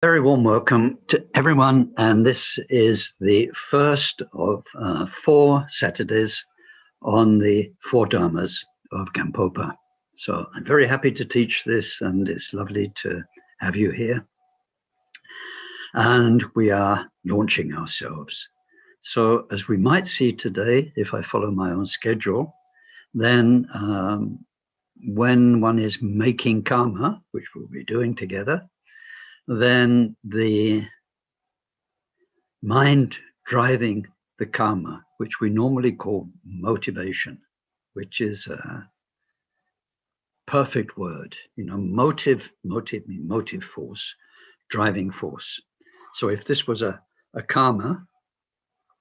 Very warm welcome to everyone, and this is the first of 4 Saturdays on the 4 Dharmas of Gampopa. So I'm very happy to teach this, and it's lovely to have you here. And we are launching ourselves. So as we might see today, if I follow my own schedule, then when one is making karma, which we'll be doing together, then the mind driving the karma, which we normally call motivation, which is a perfect word, motive means motive force, driving force. So if this was a karma,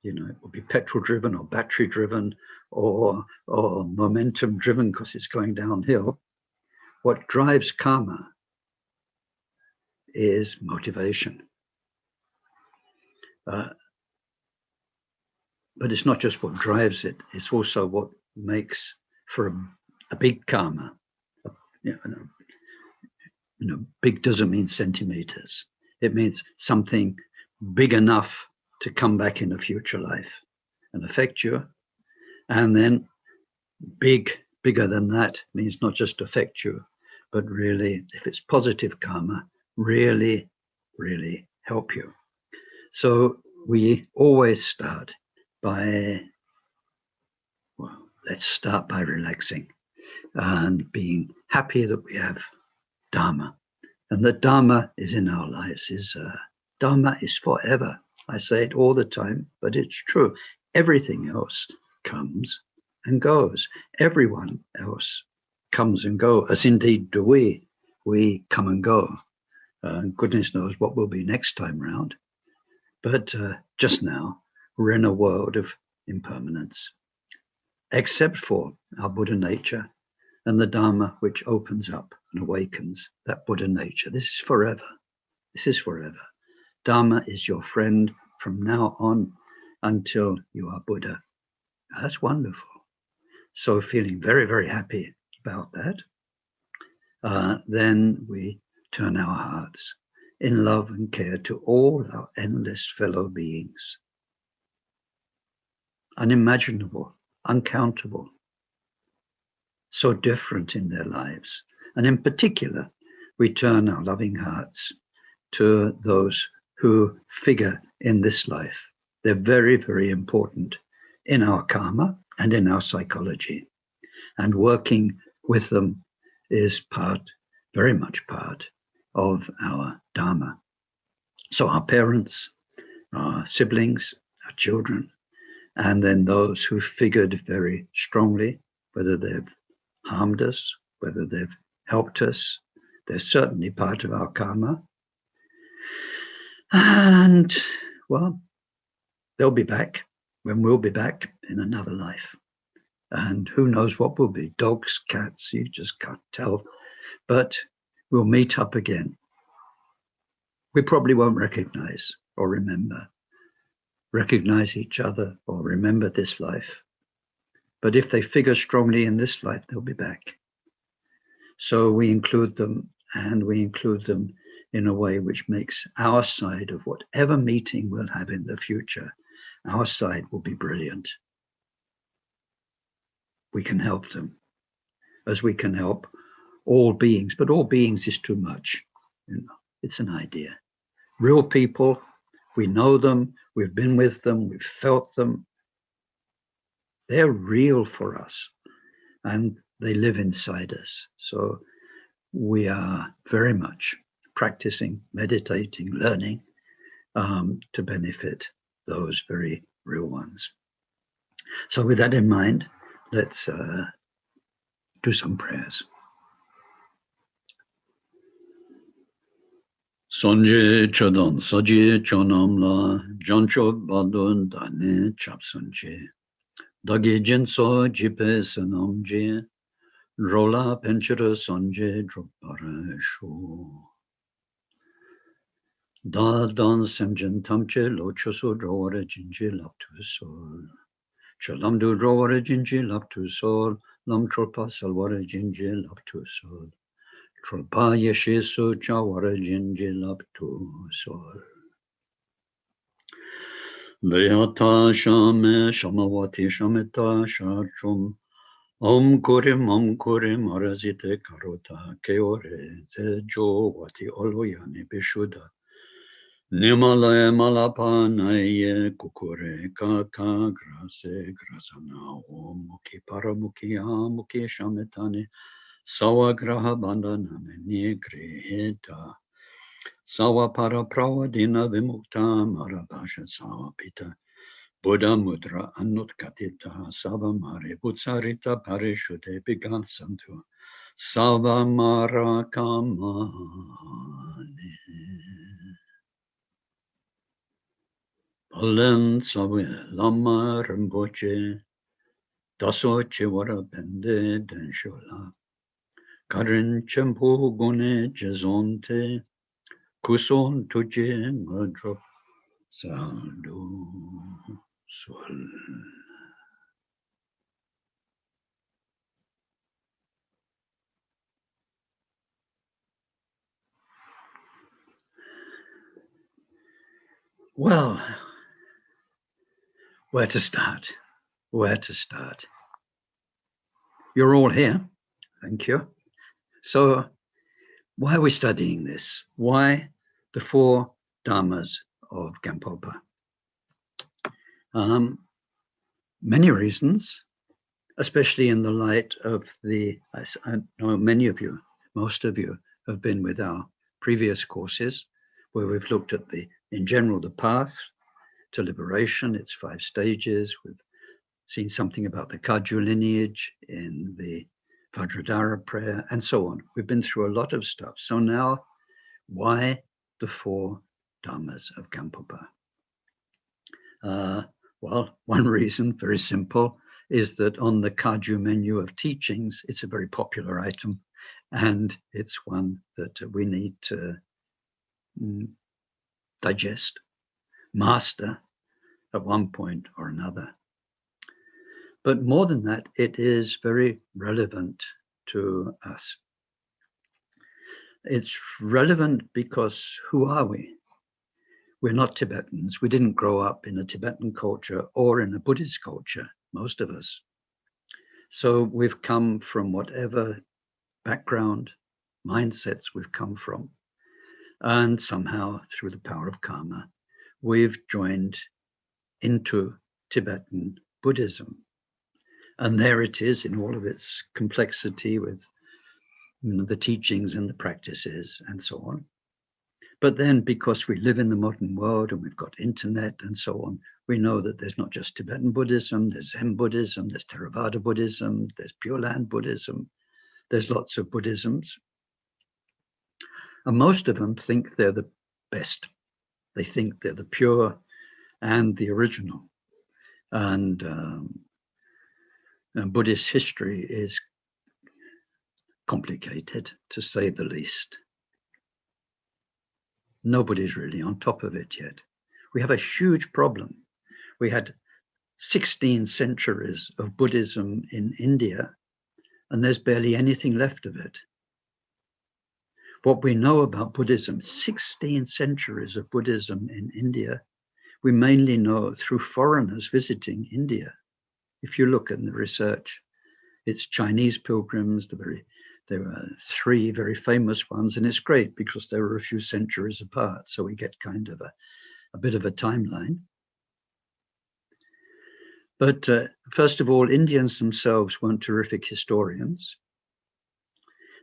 it would be petrol driven or battery driven or momentum driven because it's going downhill. What drives karma is motivation. But it's not just what drives it, it's also what makes for a big karma. Big doesn't mean centimeters. It means something big enough to come back in a future life and affect you. And then bigger than that means not just affect you, but really, if it's positive karma, really, really help you. So we always start by, let's start by relaxing and being happy that we have Dharma. And that Dharma is in our lives. Dharma is forever. I say it all the time, but it's true. Everything else comes and goes. Everyone else comes and goes, as indeed do we. We come and go. Goodness knows what will be next time round. But just now, we're in a world of impermanence, except for our Buddha nature and the Dharma, which opens up and awakens that Buddha nature. This is forever. This is forever. Dharma is your friend from now on until you are Buddha. That's wonderful. So feeling very, very happy about that, then we turn our hearts in love and care to all our endless fellow beings. Unimaginable, uncountable, so different in their lives. And in particular, we turn our loving hearts to those who figure in this life. They're very, very important in our karma and in our psychology. And working with them is very much part of our Dharma. So our parents, our siblings, our children, and then those who figured very strongly, whether they've harmed us, whether they've helped us, they're certainly part of our karma. And, they'll be back when we'll be back in another life. And who knows what will be, dogs, cats, you just can't tell. But we'll meet up again. We probably won't recognize or recognize each other or remember this life. But if they figure strongly in this life, they'll be back. So we include them, and we include them in a way which makes our side of whatever meeting we'll have in the future, our side will be brilliant. We can help them as we can help all beings, but all beings is too much. It's an idea. Real people, we know them, we've been with them, we've felt them. They're real for us, and they live inside us. So we are very much practicing, meditating, learning to benefit those very real ones. So with that in mind, let's do some prayers. Sonje chodon saji chonam la jancho badon dane chapsunje dagi jinso jipe sanamje rola penchera sonje dropara sho da dan semjen tamche lochoso drawara jinje laptu sol chalam du drawara jinje laptu sol lam tropa salwara jinje laptu sol Trulpaya Shisu Chawara Jinjilap to Sol. Leata Shame Shamawati Shamita Shachum. Om Kurim Arazite Karota Keore Zejo Wati Oloyani Bishuda. Nimale Malapanaye Kukure Kaka Grase Grasana Muki Paramuki Amuki Shametani Sawa Graha Bandanane Nigriheta Sawa Para Prawadina Vimukta Marabasha Sawa Pita Buddha Mudra Anut Katita Sava Mare Butsarita Parishute Bigan Santu Sava Mara Kamane. Palen Sawe Lama Rimboche Daso Chewara Pende Denshola Karin Chempo Gune Jezonte Kuson Tuje Madrop Sadu Swal. Well, where to start? Where to start? You're all here. Thank you. So, why are we studying this? Why the 4 dharmas of Gampopa? Many reasons, especially in the light of I know many of you, most of you have been with our previous courses where we've looked at in general, the path to liberation, its 5 stages. We've seen something about the Kaiju lineage in the Vajradhara prayer and so on. We've been through a lot of stuff. So now, why the 4 dharmas of Gampopa? Well, one reason, very simple, is that on the Kagyu menu of teachings, it's a very popular item, and it's one that we need to digest, master at one point or another. But more than that, it is very relevant to us. It's relevant because who are we? We're not Tibetans. We didn't grow up in a Tibetan culture or in a Buddhist culture, most of us. So we've come from whatever background, mindsets we've come from. And somehow, through the power of karma, we've joined into Tibetan Buddhism. And there it is in all of its complexity with the teachings and the practices and so on. But then because we live in the modern world and we've got internet and so on, we know that there's not just Tibetan Buddhism, there's Zen Buddhism, there's Theravada Buddhism, there's Pure Land Buddhism, there's lots of Buddhisms. And most of them think they're the best. They think they're the pure and the original. And Buddhist history is complicated, to say the least. Nobody's really on top of it yet. We have a huge problem. We had 16 centuries of Buddhism in India, and there's barely anything left of it. What we know about Buddhism, 16 centuries of Buddhism in India, we mainly know through foreigners visiting India. If you look at the research, it's Chinese pilgrims, there were 3 very famous ones, and it's great because they were a few centuries apart, so we get kind of a bit of a timeline. But first of all, Indians themselves weren't terrific historians.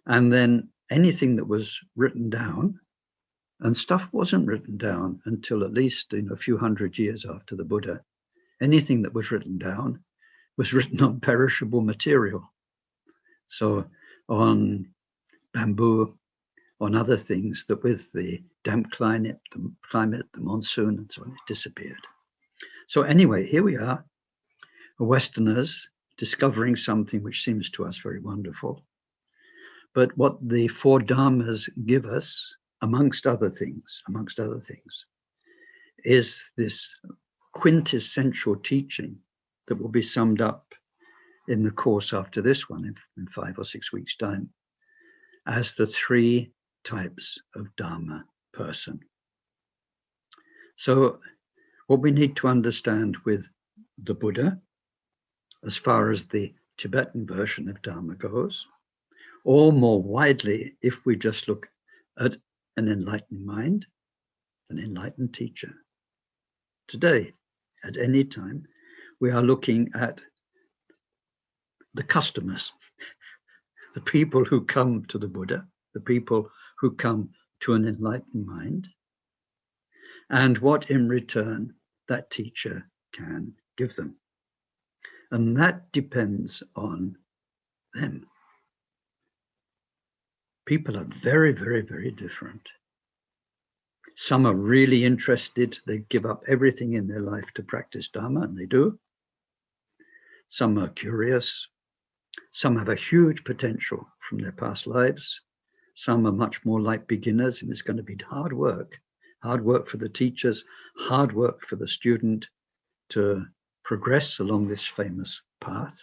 And then anything that was written down, and stuff wasn't written down until at least a few hundred years after the Buddha, anything that was written down was written on perishable material. So on bamboo, on other things that with the damp climate, the monsoon and so on, it disappeared. So anyway, here we are, Westerners discovering something which seems to us very wonderful. But what the 4 dharmas give us, amongst other things, is this quintessential teaching that will be summed up in the course after this one in 5 or 6 weeks' time. as the three types of Dharma person. So what we need to understand with the Buddha, as far as the Tibetan version of Dharma goes, or more widely, if we just look at an enlightened mind, an enlightened teacher. Today, at any time, we are looking at the customers, the people who come to the Buddha, the people who come to an enlightened mind, and what in return that teacher can give them. And that depends on them. People are very, very, very different. Some are really interested. They give up everything in their life to practice Dharma, and they do. Some are curious. Some have a huge potential from their past lives. Some are much more like beginners, and it's going to be hard work for the teachers, hard work for the student to progress along this famous path.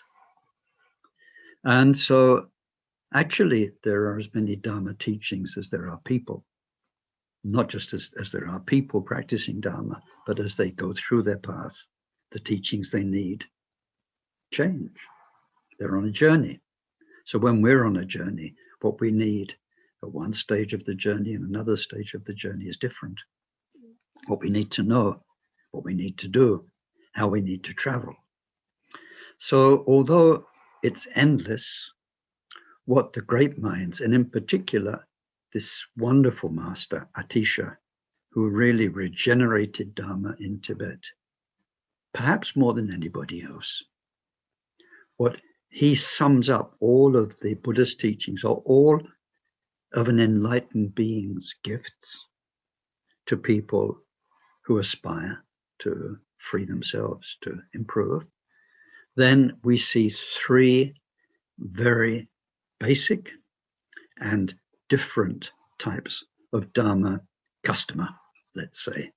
And so actually there are as many Dharma teachings as there are people, not just as there are people practicing Dharma, but as they go through their path, the teachings they need change. They're on a journey. So when we're on a journey, what we need at one stage of the journey and another stage of the journey is different. What we need to know, what we need to do, how we need to travel. So although it's endless, what the great minds, and in particular this wonderful master, Atisha, who really regenerated Dharma in Tibet, perhaps more than anybody else, what he sums up all of the Buddha's teachings, or all of an enlightened being's gifts to people who aspire to free themselves, to improve, then we see three very basic and different types of Dharma customer, let's say.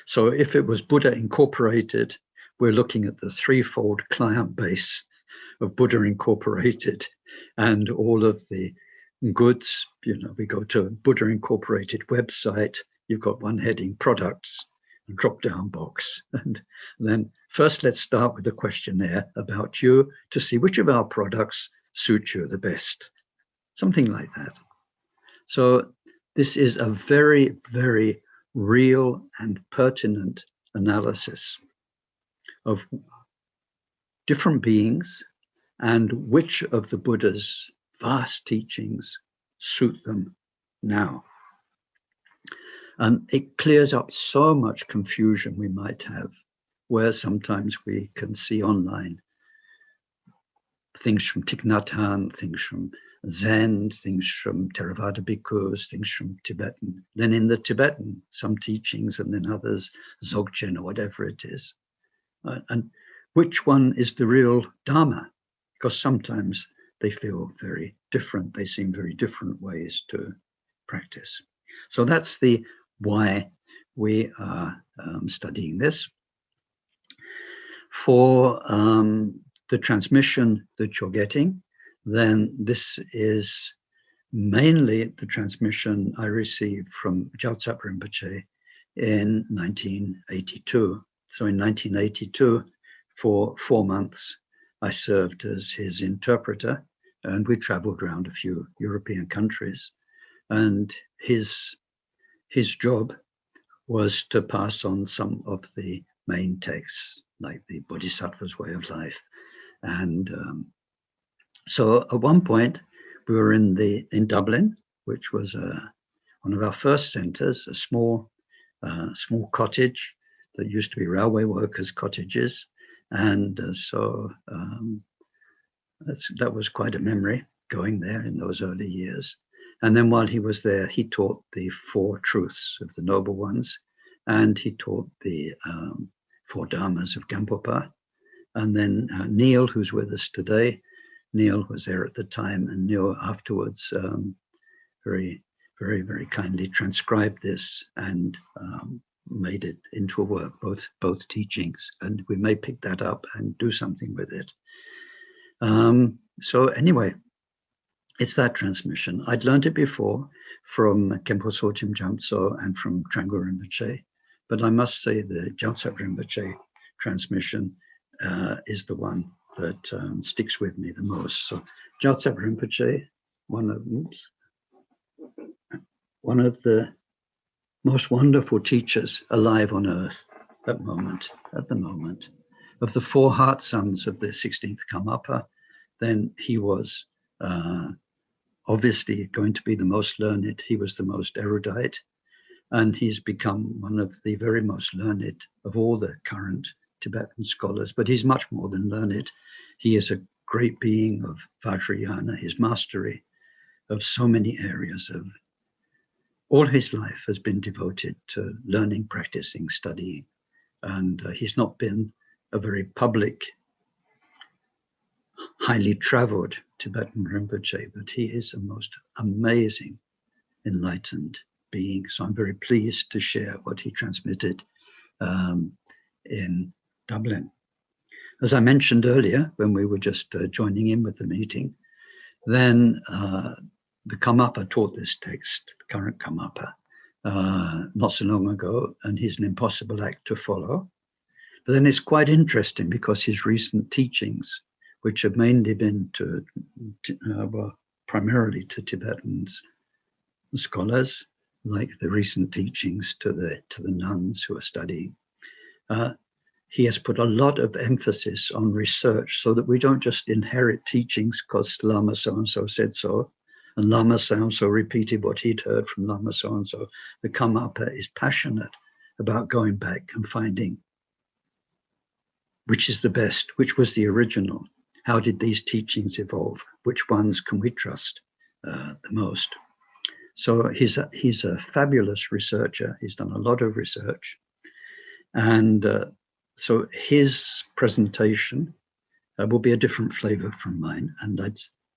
So if it was Buddha Incorporated, we're looking at the threefold client base of Buddha Incorporated and all of the goods. You know, we go to a Buddha Incorporated website, you've got one heading, products, a drop-down box. And then first let's start with a questionnaire about you to see which of our products suit you the best. Something like that. So this is a very, very real and pertinent analysis of different beings and which of the Buddha's vast teachings suit them now. And it clears up so much confusion we might have, where sometimes we can see online things from Thich Nhat Hanh, things from Zen, things from Theravada bhikkhus, things from Tibetan. Then in the Tibetan, some teachings, and then others, Dzogchen or whatever it is. And which one is the real Dharma? Because sometimes they feel very different. They seem very different ways to practice. So that's the why we are studying this. For the transmission that you're getting, then this is mainly the transmission I received from Gyaltsab Rinpoche in 1982. So in 1982, for 4 months, I served as his interpreter, and we traveled around a few European countries. And his job was to pass on some of the main texts, like the Bodhisattva's Way of Life. And so at one point, we were in Dublin, which was one of our first centers, a small cottage that used to be railway workers' cottages. And so that was quite a memory, going there in those early years. And then while he was there, he taught the 4 truths of the Noble Ones, and he taught the 4 Dharmas of Gampopa. And then Neil, who's with us today, Neil was there at the time, and Neil afterwards very, very, very kindly transcribed this and made it into a work, both teachings, and we may pick that up and do something with it. So anyway, It's that transmission. I'd learned it before from Khenpo Sochim Jamtso and from Trangul Rinpoche, but I must say the Gyaltsab Rinpoche transmission is the one that sticks with me the most. So Gyaltsab Rinpoche, one of the most wonderful teachers alive on earth at the moment. Of the four heart sons of the 16th Karmapa, then he was obviously going to be the most learned. He was the most erudite, and he's become one of the very most learned of all the current Tibetan scholars. But he's much more than learned. He is a great being of Vajrayana. His mastery of so many areas of all his life has been devoted to learning, practicing, studying. And he's not been a very public, highly traveled Tibetan Rinpoche, but he is a most amazing, enlightened being. So I'm very pleased to share what he transmitted in Dublin. As I mentioned earlier, when we were just joining in with the meeting, then the Karmapa taught this text, the current Karmapa, not so long ago, and he's an impossible act to follow. But then it's quite interesting because his recent teachings, which have mainly been primarily to Tibetan scholars, like the recent teachings to the nuns who are studying, he has put a lot of emphasis on research so that we don't just inherit teachings because Lama so-and-so said so, and Lama so-and-so repeated what he'd heard from Lama so-and-so. The Karmapa is passionate about going back and finding which is the best, which was the original, how did these teachings evolve, which ones can we trust the most. So he's a fabulous researcher. He's done a lot of research. And so his presentation will be a different flavor from mine. And I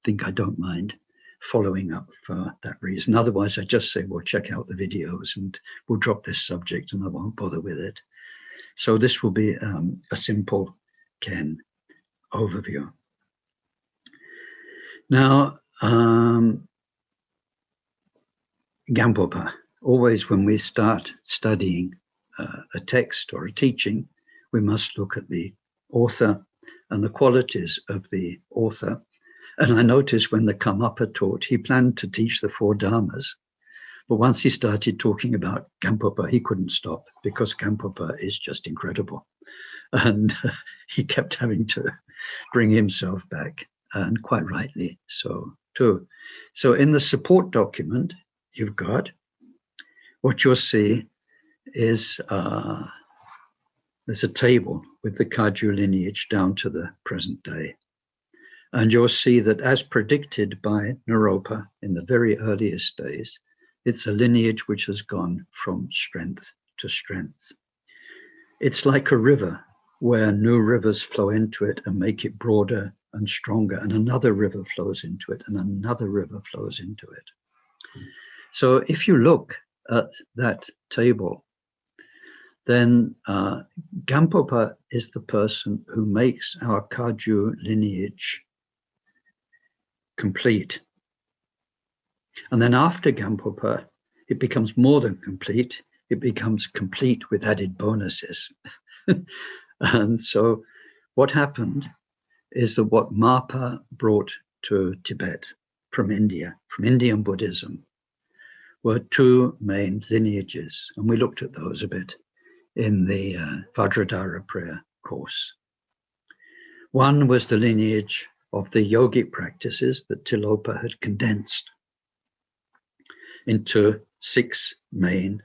think I don't mind following up for that reason. Otherwise, I just say, well, check out the videos and we'll drop this subject and I won't bother with it. So this will be a simple Khen overview. Now, Gampopa, always when we start studying a text or a teaching, we must look at the author and the qualities of the author. And I noticed when the Karmapa taught, he planned to teach the four dharmas. But once he started talking about Gampopa, he couldn't stop because Gampopa is just incredible. And he kept having to bring himself back, and quite rightly so too. So in the support document, you've got what you'll see is there's a table with the Kaiju lineage down to the present day. And you'll see that as predicted by Naropa in the very earliest days, it's a lineage which has gone from strength to strength. It's like a river where new rivers flow into it and make it broader and stronger, and another river flows into it, and another river flows into it. So if you look at that table, then Gampopa is the person who makes our Kagyu lineage complete. And then after Gampopa, it becomes more than complete. It becomes complete with added bonuses. And so what happened is that what Mapa brought to Tibet from India, from Indian Buddhism, were two main lineages. And we looked at those a bit in the Vajradhara prayer course. One was the lineage of the yogic practices that Tilopa had condensed into 6 main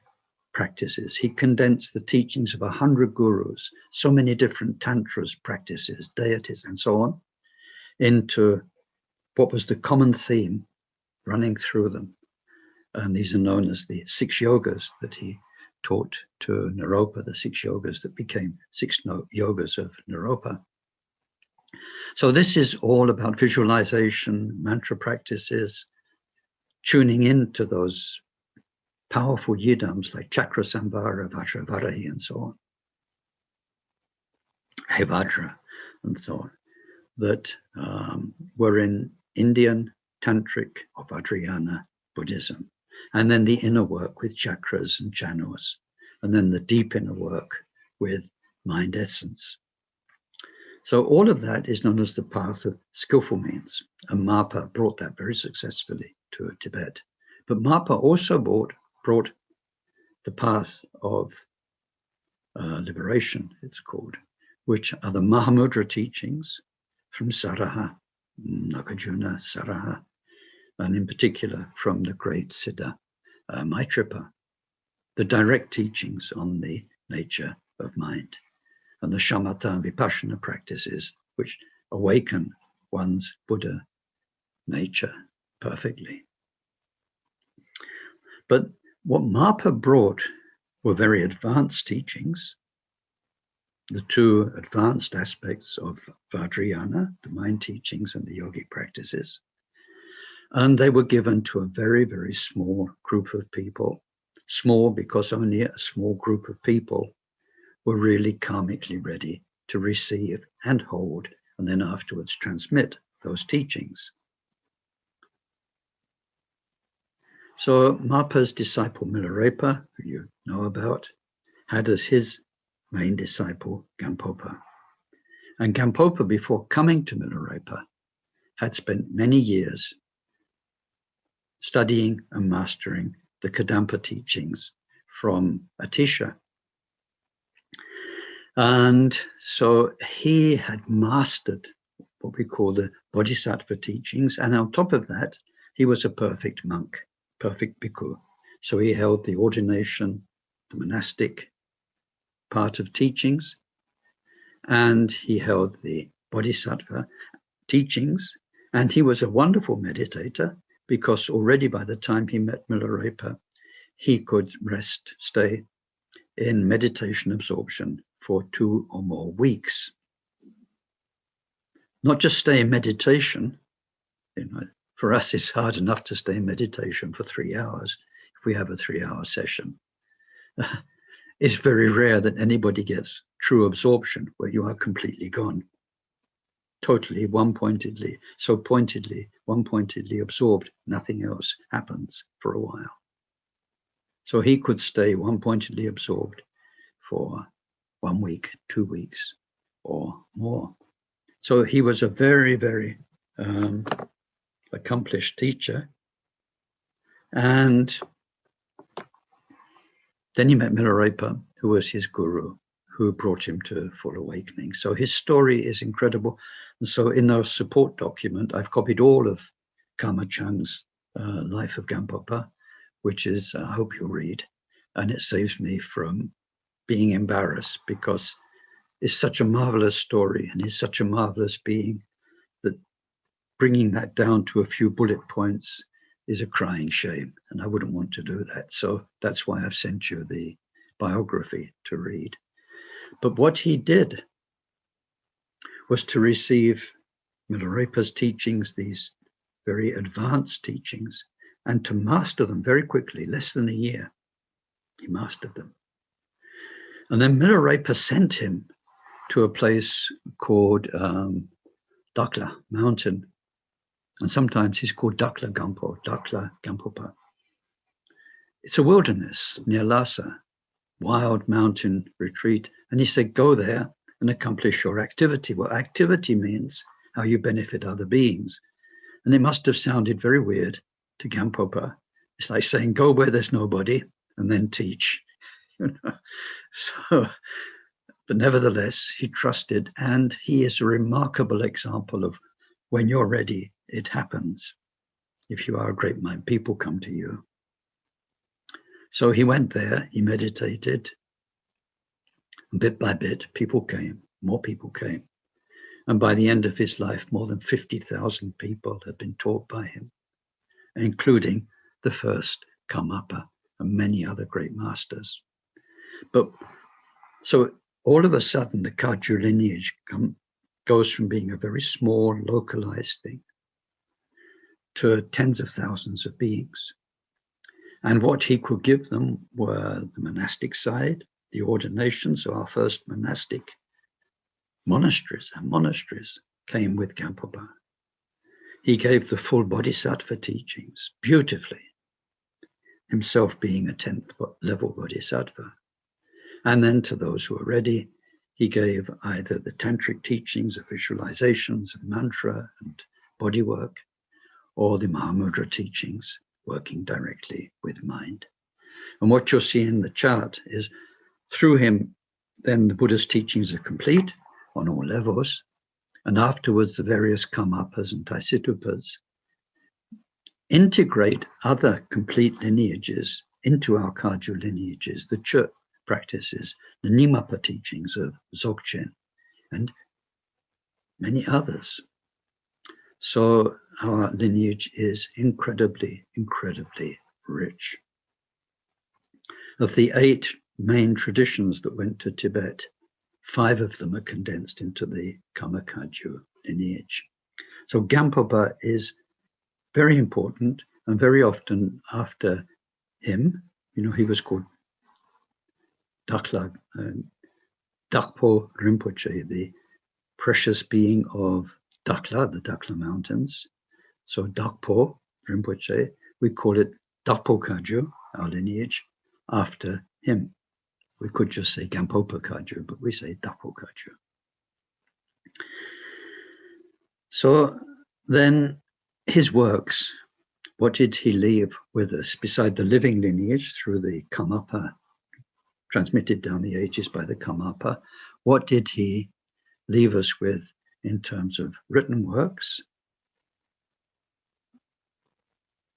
practices. He condensed the teachings of 100 gurus, so many different tantras, practices, deities, and so on, into what was the common theme running through them. And these are known as the 6 yogas that he taught to Naropa, the 6 yogas that became 6 yogas of Naropa. So this is all about visualization, mantra practices, tuning into those powerful yidams like Chakra Samvara, Vajravarahi, and so on, Hevajra, and so on, that were in Indian tantric or Vajrayana Buddhism, and then the inner work with chakras and channels, and then the deep inner work with mind essence. So all of that is known as the path of skillful means, and Marpa brought that very successfully to Tibet. But Marpa also brought the path of liberation, it's called, which are the Mahamudra teachings from Saraha, Nagarjuna, Saraha, and in particular from the great Siddha Maitrapa, the direct teachings on the nature of mind, and the shamatha and vipassana practices which awaken one's Buddha nature perfectly. But what Marpa brought were very advanced teachings, the two advanced aspects of Vajrayana, the mind teachings and the yogic practices. And they were given to a very, very small group of people. Small because only a small group of people were really karmically ready to receive and hold, and then afterwards transmit those teachings. So Marpa's disciple Milarepa, who you know about, had as his main disciple Gampopa. And Gampopa, before coming to Milarepa, had spent many years studying and mastering the Kadampa teachings from Atisha. And so he had mastered what we call the Bodhisattva teachings. And on top of that, he was a perfect monk, perfect bhikkhu. So he held the ordination, the monastic part of teachings, and he held the Bodhisattva teachings. And he was a wonderful meditator, because already by the time he met Milarepa, he could stay in meditation absorption for 2 or more weeks. Not just stay in meditation. For us, it's hard enough to stay in meditation for 3 hours if we have a 3-hour session. It's very rare that anybody gets true absorption where you are completely gone. Totally, one-pointedly absorbed, nothing else happens for a while. So he could stay one-pointedly absorbed for 1 week, 2 weeks, or more. So he was a very, very accomplished teacher. And then he met Milarepa, who was his guru, who brought him to full awakening. So his story is incredible. And so in our support document, I've copied all of Kama Chang's Life of Gampopa, which is, I hope you'll read. And it saves me from being embarrassed, because it's such a marvelous story and he's such a marvelous being that bringing that down to a few bullet points is a crying shame. And I wouldn't want to do that. So that's why I've sent you the biography to read. But what he did was to receive Milarepa's teachings, these very advanced teachings, and to master them very quickly, less than a year. He mastered them. And then Milarepa sent him to a place called Dakla Mountain. And sometimes he's called Dakla Gampopa. It's a wilderness near Lhasa, wild mountain retreat. And he said, go there and accomplish your activity. Well, activity means how you benefit other beings. And it must have sounded very weird to Gampopa. It's like saying, go where there's nobody and then teach. So, but nevertheless, he trusted, and he is a remarkable example of when you're ready, it happens. If you are a great mind, people come to you. So he went there, he meditated, and bit by bit, people came, more people came. And by the end of his life, more than 50,000 people had been taught by him, including the first Karmapa and many other great masters. But so all of a sudden, the Kaiju lineage goes from being a very small, localized thing to tens of thousands of beings. And what he could give them were the monastic side, the ordination. So our first monastics came with Gampopa. He gave the full Bodhisattva teachings beautifully, himself being a 10th level Bodhisattva. And then to those who are ready, he gave either the tantric teachings of visualizations and mantra and body work, or the Mahamudra teachings, working directly with mind. And what you'll see in the chart is through him, then the Buddha's teachings are complete on all levels. And afterwards, the various Karmapas and Taisitupas integrate other complete lineages into our Kagyu lineages, the Chö practices, the Nimapa teachings of Dzogchen, and many others. So our lineage is incredibly, incredibly rich. Of the 8 main traditions that went to Tibet, 5 of them are condensed into the Karma Kagyu lineage. So Gampopa is very important, and very often after him, he was called Dakpo Rinpoche, the precious being of Dakla, the Dakla Mountains. So Dakpo Rinpoche, we call it Dakpo Kagyu, our lineage, after him. We could just say Gampopa Kagyu, but we say Dakpo Kagyu. So then his works, what did he leave with us beside the living lineage through the Karmapa, transmitted down the ages by the Karmapa? What did he leave us with in terms of written works?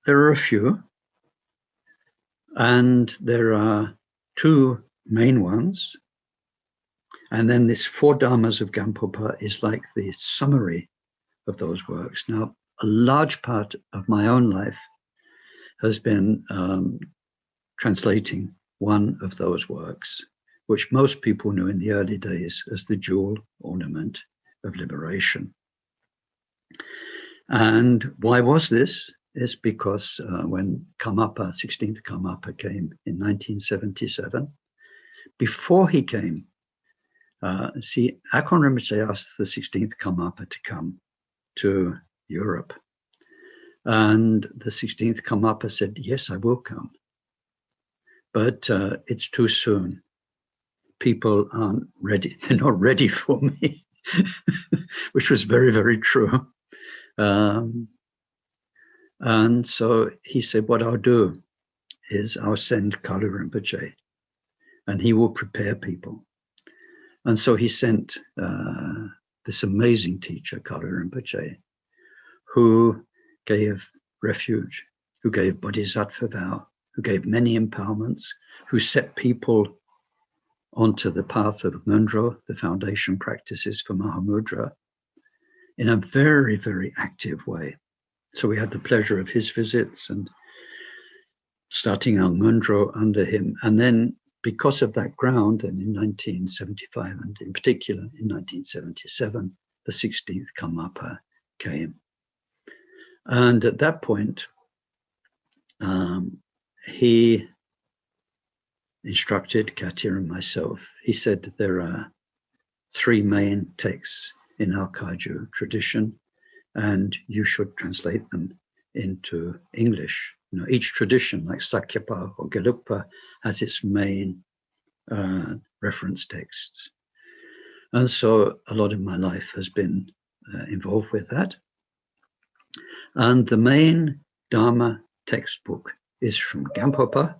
There are a few, and there are 2 main ones. And then this 4 Dharmas of Gampopa is like the summary of those works. Now, a large part of my own life has been translating one of those works, which most people knew in the early days as the jewel ornament of liberation. And why was this? It's because when Karmapa, 16th Karmapa came in 1977, before he came, Akon Rinpoche asked the 16th Karmapa to come to Europe. And the 16th Karmapa said, yes, I will come. But it's too soon. People aren't ready. They're not ready for me, which was very, very true. And so he said, what I'll do is I'll send Kalu Rinpoche, and he will prepare people. And so he sent this amazing teacher, Kalu Rinpoche, who gave refuge, who gave bodhisattva vow, who gave many empowerments, who set people onto the path of Mundro, the foundation practices for Mahamudra, in a very, very active way. So we had the pleasure of his visits and starting our Mundro under him. And then because of that ground, and in 1975, and in particular in 1977, the 16th Karmapa came. And at that point, he instructed Katia and myself. He said that there are 3 main texts in our Kagyu tradition, and you should translate them into English. Each tradition, like Sakyapa or Gelugpa, has its main reference texts. And so a lot of my life has been involved with that. And the main Dharma textbook is from Gampopa.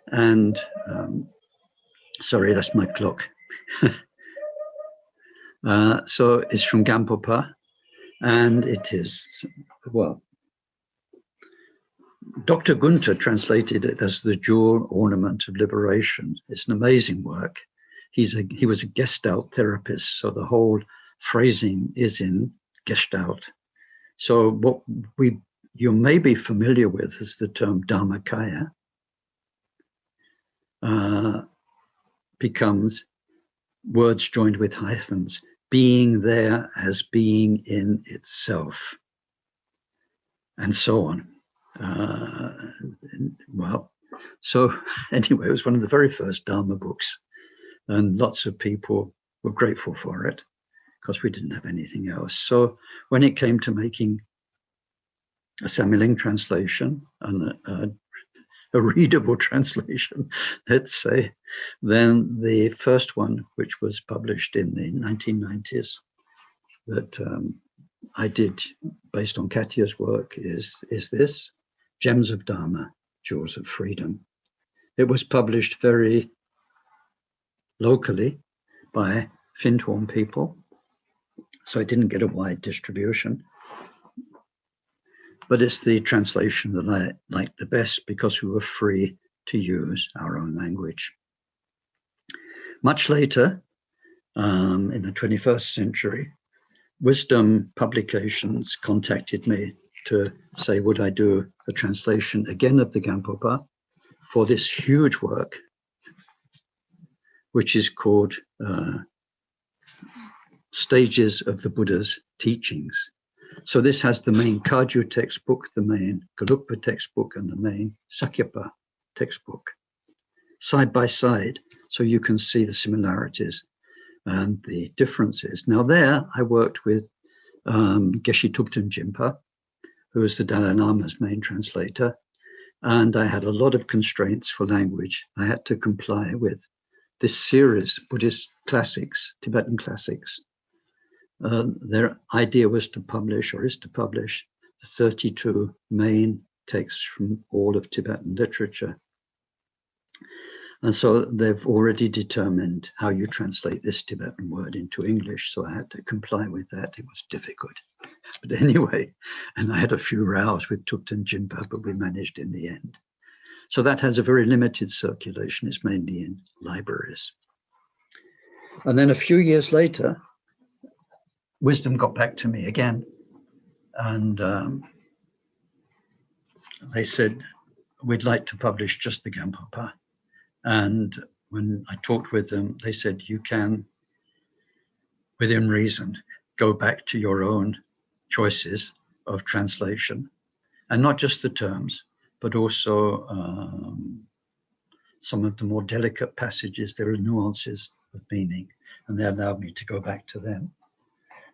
And sorry, that's my clock. So it's from Gampopa, and it is, well, Dr. Gunther translated it as the jewel ornament of liberation. It's an amazing work. He was a Gestalt therapist, so the whole phrasing is in Gestalt. So what you may be familiar with is the term Dharmakaya, becomes words joined with hyphens, being there as being in itself, and so on. Well, so anyway, it was one of the very first Dharma books, and lots of people were grateful for it because we didn't have anything else. So when it came to making a Samiling translation and a readable translation, let's say, than the first one, which was published in the 1990s, that I did based on Katya's work, is this, Gems of Dharma, Jewels of Freedom. It was published very locally by Findhorn people, so it didn't get a wide distribution. But it's the translation that I liked the best because we were free to use our own language. Much later, in the 21st century, Wisdom Publications contacted me to say, would I do a translation again of the Gampopa for this huge work, which is called Stages of the Buddha's Teachings. So this has the main Kagyu textbook, the main Gelugpa textbook, and the main Sakyapa textbook side by side, so you can see the similarities and the differences. Now there, I worked with Geshe Thupten Jinpa, who is the Dalai Lama's main translator, and I had a lot of constraints for language. I had to comply with this series, Buddhist classics, Tibetan classics. Their idea was to publish, or is to publish, the 32 main texts from all of Tibetan literature. And so they've already determined how you translate this Tibetan word into English. So I had to comply with that. It was difficult. But anyway, and I had a few rows with Thupten Jinpa, but we managed in the end. So that has a very limited circulation. It's mainly in libraries. And then a few years later, Wisdom got back to me again. And they said, we'd like to publish just the Gampopa. And when I talked with them, they said, you can, within reason, go back to your own choices of translation, and not just the terms, but also some of the more delicate passages. There are nuances of meaning, and they allowed me to go back to them.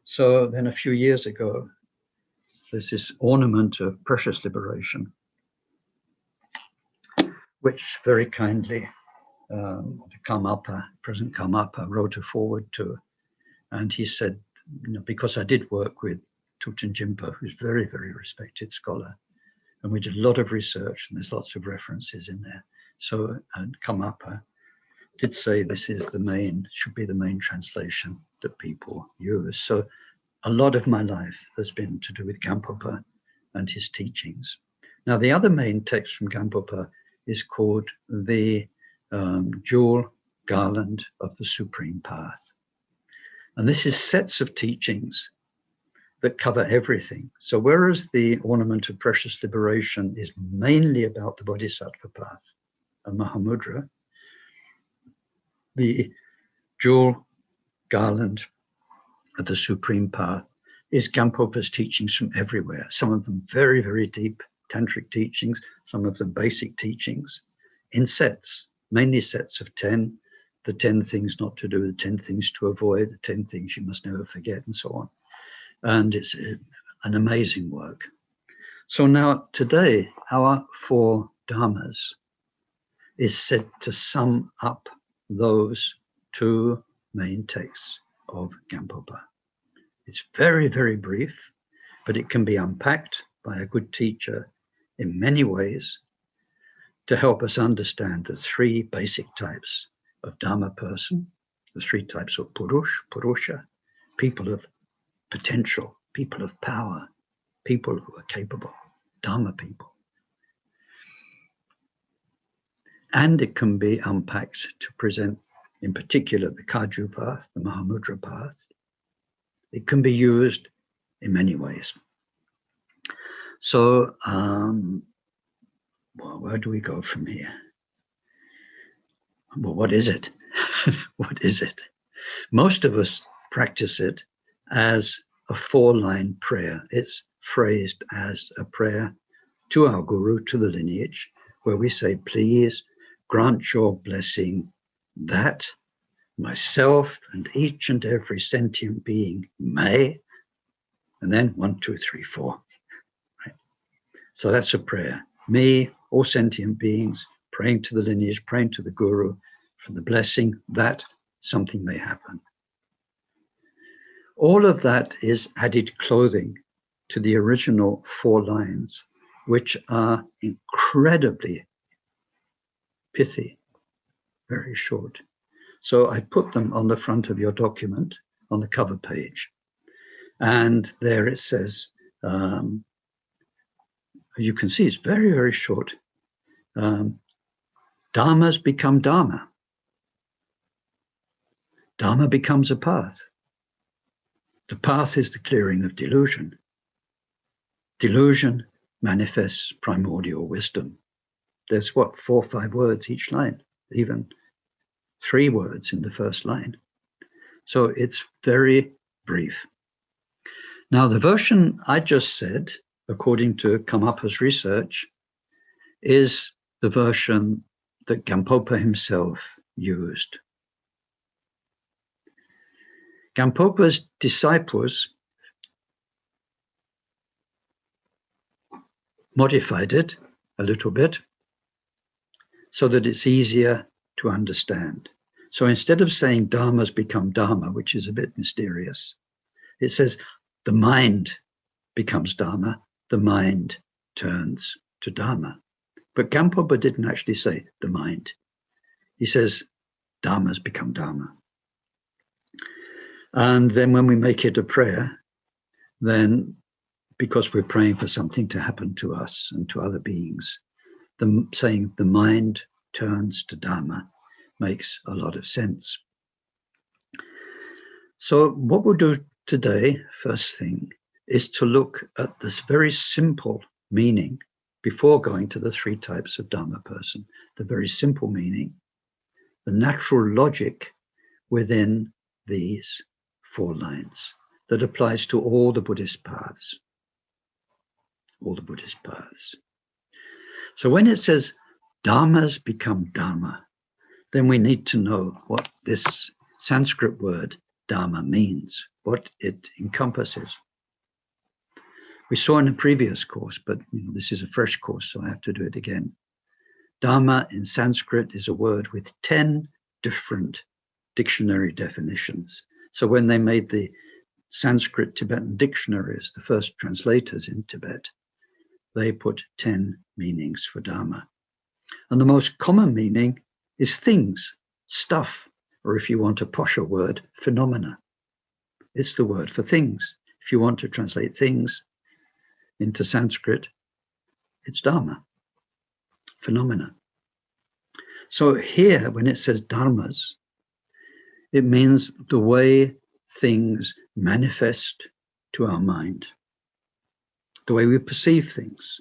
So then a few years ago, there's this Ornament of Precious Liberation, which very kindly Karmapa, President Karmapa, wrote a forward to. And he said, you know, because I did work with Thupten Jinpa, who's a very, very respected scholar, and we did a lot of research, and there's lots of references in there. So Karmapa did say this is the main, should be the main translation that people use. So a lot of my life has been to do with Gampopa and his teachings. Now, the other main text from Gampopa is called the Jewel Garland of the Supreme Path. And this is sets of teachings that cover everything. So whereas the Ornament of Precious Liberation is mainly about the Bodhisattva path and Mahamudra, the Jewel Garland of the Supreme Path is Gampopa's teachings from everywhere. Some of them very, very deep tantric teachings, some of them basic teachings in sets, mainly sets of 10, the 10 things not to do, the 10 things to avoid, the 10 things you must never forget, and so on. And it's an amazing work. So now today, our 4 dharmas is said to sum up those 2 main texts of Gampopa. It's very, very brief, but it can be unpacked by a good teacher in many ways to help us understand the 3 basic types of Dharma person, the 3 types of Purusha, people of potential, people of power, people who are capable, Dharma people. And it can be unpacked to present, in particular, the Kagyu path, the Mahamudra path. It can be used in many ways. So, well, where do we go from here? Well, what is it? What is it? Most of us practice it as a 4-line prayer. It's phrased as a prayer to our guru, to the lineage, where we say, please grant your blessing that myself and each and every sentient being may, and then 1, 2, 3, 4. Right? So that's a prayer. Me, all sentient beings, praying to the lineage, praying to the guru for the blessing that something may happen. All of that is added clothing to the original 4 lines, which are incredibly pithy, very short. So I put them on the front of your document, on the cover page. And there it says, you can see it's very, very short. Dharmas become dharma. Dharma becomes a path. The path is the clearing of delusion. Delusion manifests primordial wisdom. There's 4 or 5 words each line, even 3 words in the first line. So it's very brief. Now, the version I just said, according to Gampopa's research, is the version that Gampopa himself used. Gampopa's disciples modified it a little bit so that it's easier to understand. So instead of saying dharmas become dharma, which is a bit mysterious, it says the mind becomes dharma, the mind turns to dharma. But Gampopa didn't actually say the mind. He says dharmas become dharma. And then when we make it a prayer, then because we're praying for something to happen to us and to other beings, saying the mind turns to dharma makes a lot of sense. So what we'll do today, first thing, is to look at this very simple meaning before going to the 3 types of Dharma person, the very simple meaning, the natural logic within these 4 lines that applies to all the Buddhist paths. All the Buddhist paths. So when it says dharmas become dharma, then we need to know what this Sanskrit word dharma means, what it encompasses. We saw in a previous course, but this is a fresh course, so I have to do it again. Dharma in Sanskrit is a word with 10 different dictionary definitions. So when they made the Sanskrit Tibetan dictionaries, the first translators in Tibet, they put 10 meanings for Dharma. And the most common meaning is things, stuff, or if you want a posher word, phenomena. It's the word for things. If you want to translate things into Sanskrit, it's Dharma, phenomena. So here, when it says dharmas, it means the way things manifest to our mind, the way we perceive things,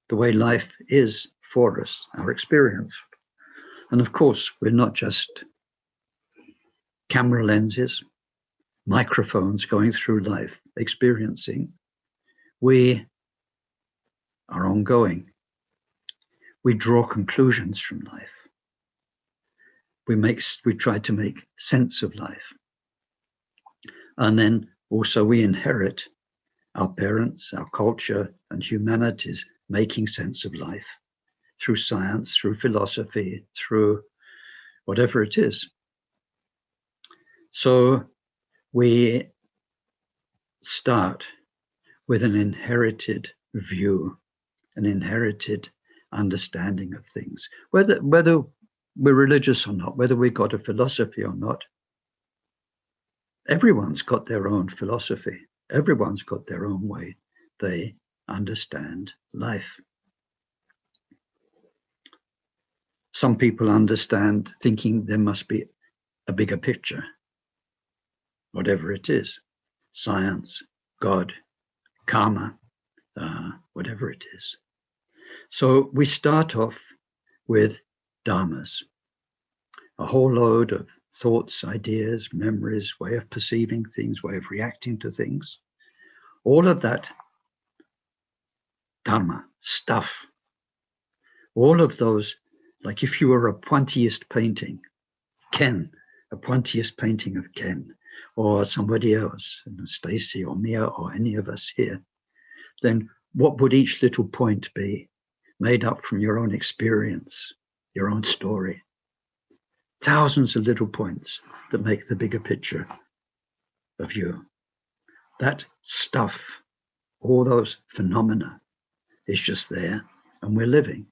the way life is for us, our experience. And of course, we're not just camera lenses, microphones going through life, experiencing. We are ongoing. We draw conclusions from life. We try to make sense of life. And then also we inherit our parents, our culture, and humanity's making sense of life through science, through philosophy, through whatever it is. So we start with an inherited view, an inherited understanding of things, whether we're religious or not, whether we got a philosophy or not. Everyone's got their own philosophy. Everyone's got their own way they understand life. Some people understand thinking there must be a bigger picture, whatever it is, science, God, karma, whatever it is. So we start off with dharmas, a whole load of thoughts, ideas, memories, way of perceiving things, way of reacting to things. All of that dharma, stuff, all of those, like if you were a pointillist painting, Ken, a pointillist painting of Ken, or somebody else, Stacy or Mia or any of us here, then What would each little point be? Made up from your own experience, your own story. Thousands of little points that make the bigger picture of you. That stuff, all those phenomena, is just there, and we're living.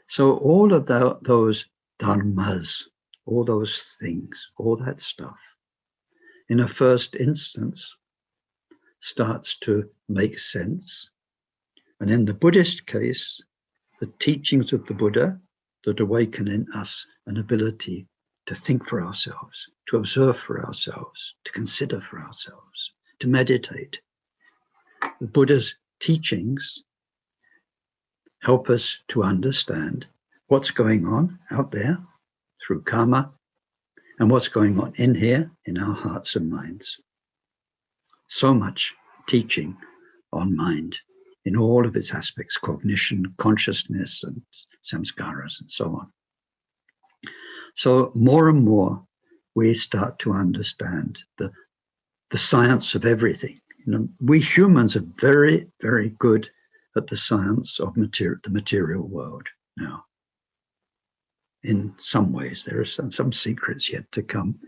So all of those dharmas, all those things, all that stuff, in a first instance, starts to make sense. And in the Buddhist case, the teachings of the Buddha that awaken in us an ability to think for ourselves, to observe for ourselves, to consider for ourselves, to meditate. The Buddha's teachings help us to understand what's going on out there through karma and what's going on in here in our hearts and minds. So much teaching on mind in all of its aspects, cognition, consciousness, and samskaras, and so on. So more and more, we start to understand the science of everything. We humans are very, very good at the science of the material world now. In some ways, there are some secrets yet to come.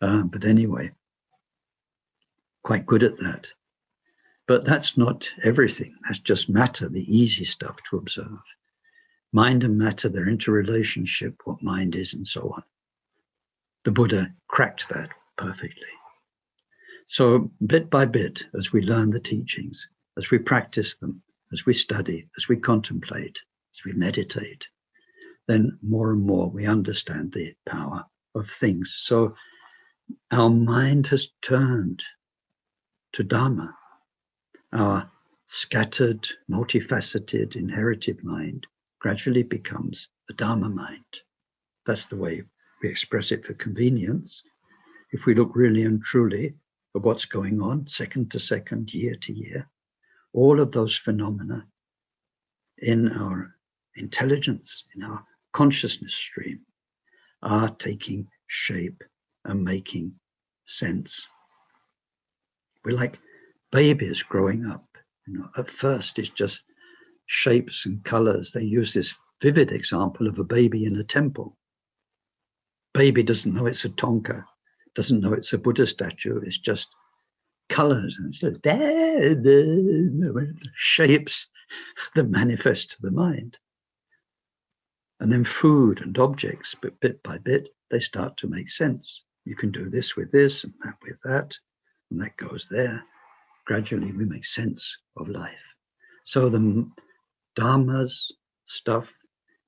But anyway, quite good at that. But that's not everything. That's just matter, the easy stuff to observe. Mind and matter, their interrelationship, what mind is, and so on. The Buddha cracked that perfectly. So bit by bit, as we learn the teachings, as we practice them, as we study, as we contemplate, as we meditate, then more and more we understand the power of things. So our mind has turned to Dharma. Our scattered, multifaceted, inherited mind gradually becomes a Dharma mind. That's the way we express it for convenience. If we look really and truly at what's going on, second to second, year to year, all of those phenomena in our intelligence, in our consciousness stream, are taking shape and making sense. We're like babies growing up. At first it's just shapes and colors. They use this vivid example of a baby in a temple. Baby doesn't know it's a tonka, doesn't know it's a Buddha statue. It's just colors and shapes that manifest to the mind. And then food and objects, but bit by bit, they start to make sense. You can do this with this and that with that, and that goes there. Gradually, we make sense of life. So the Dharma's stuff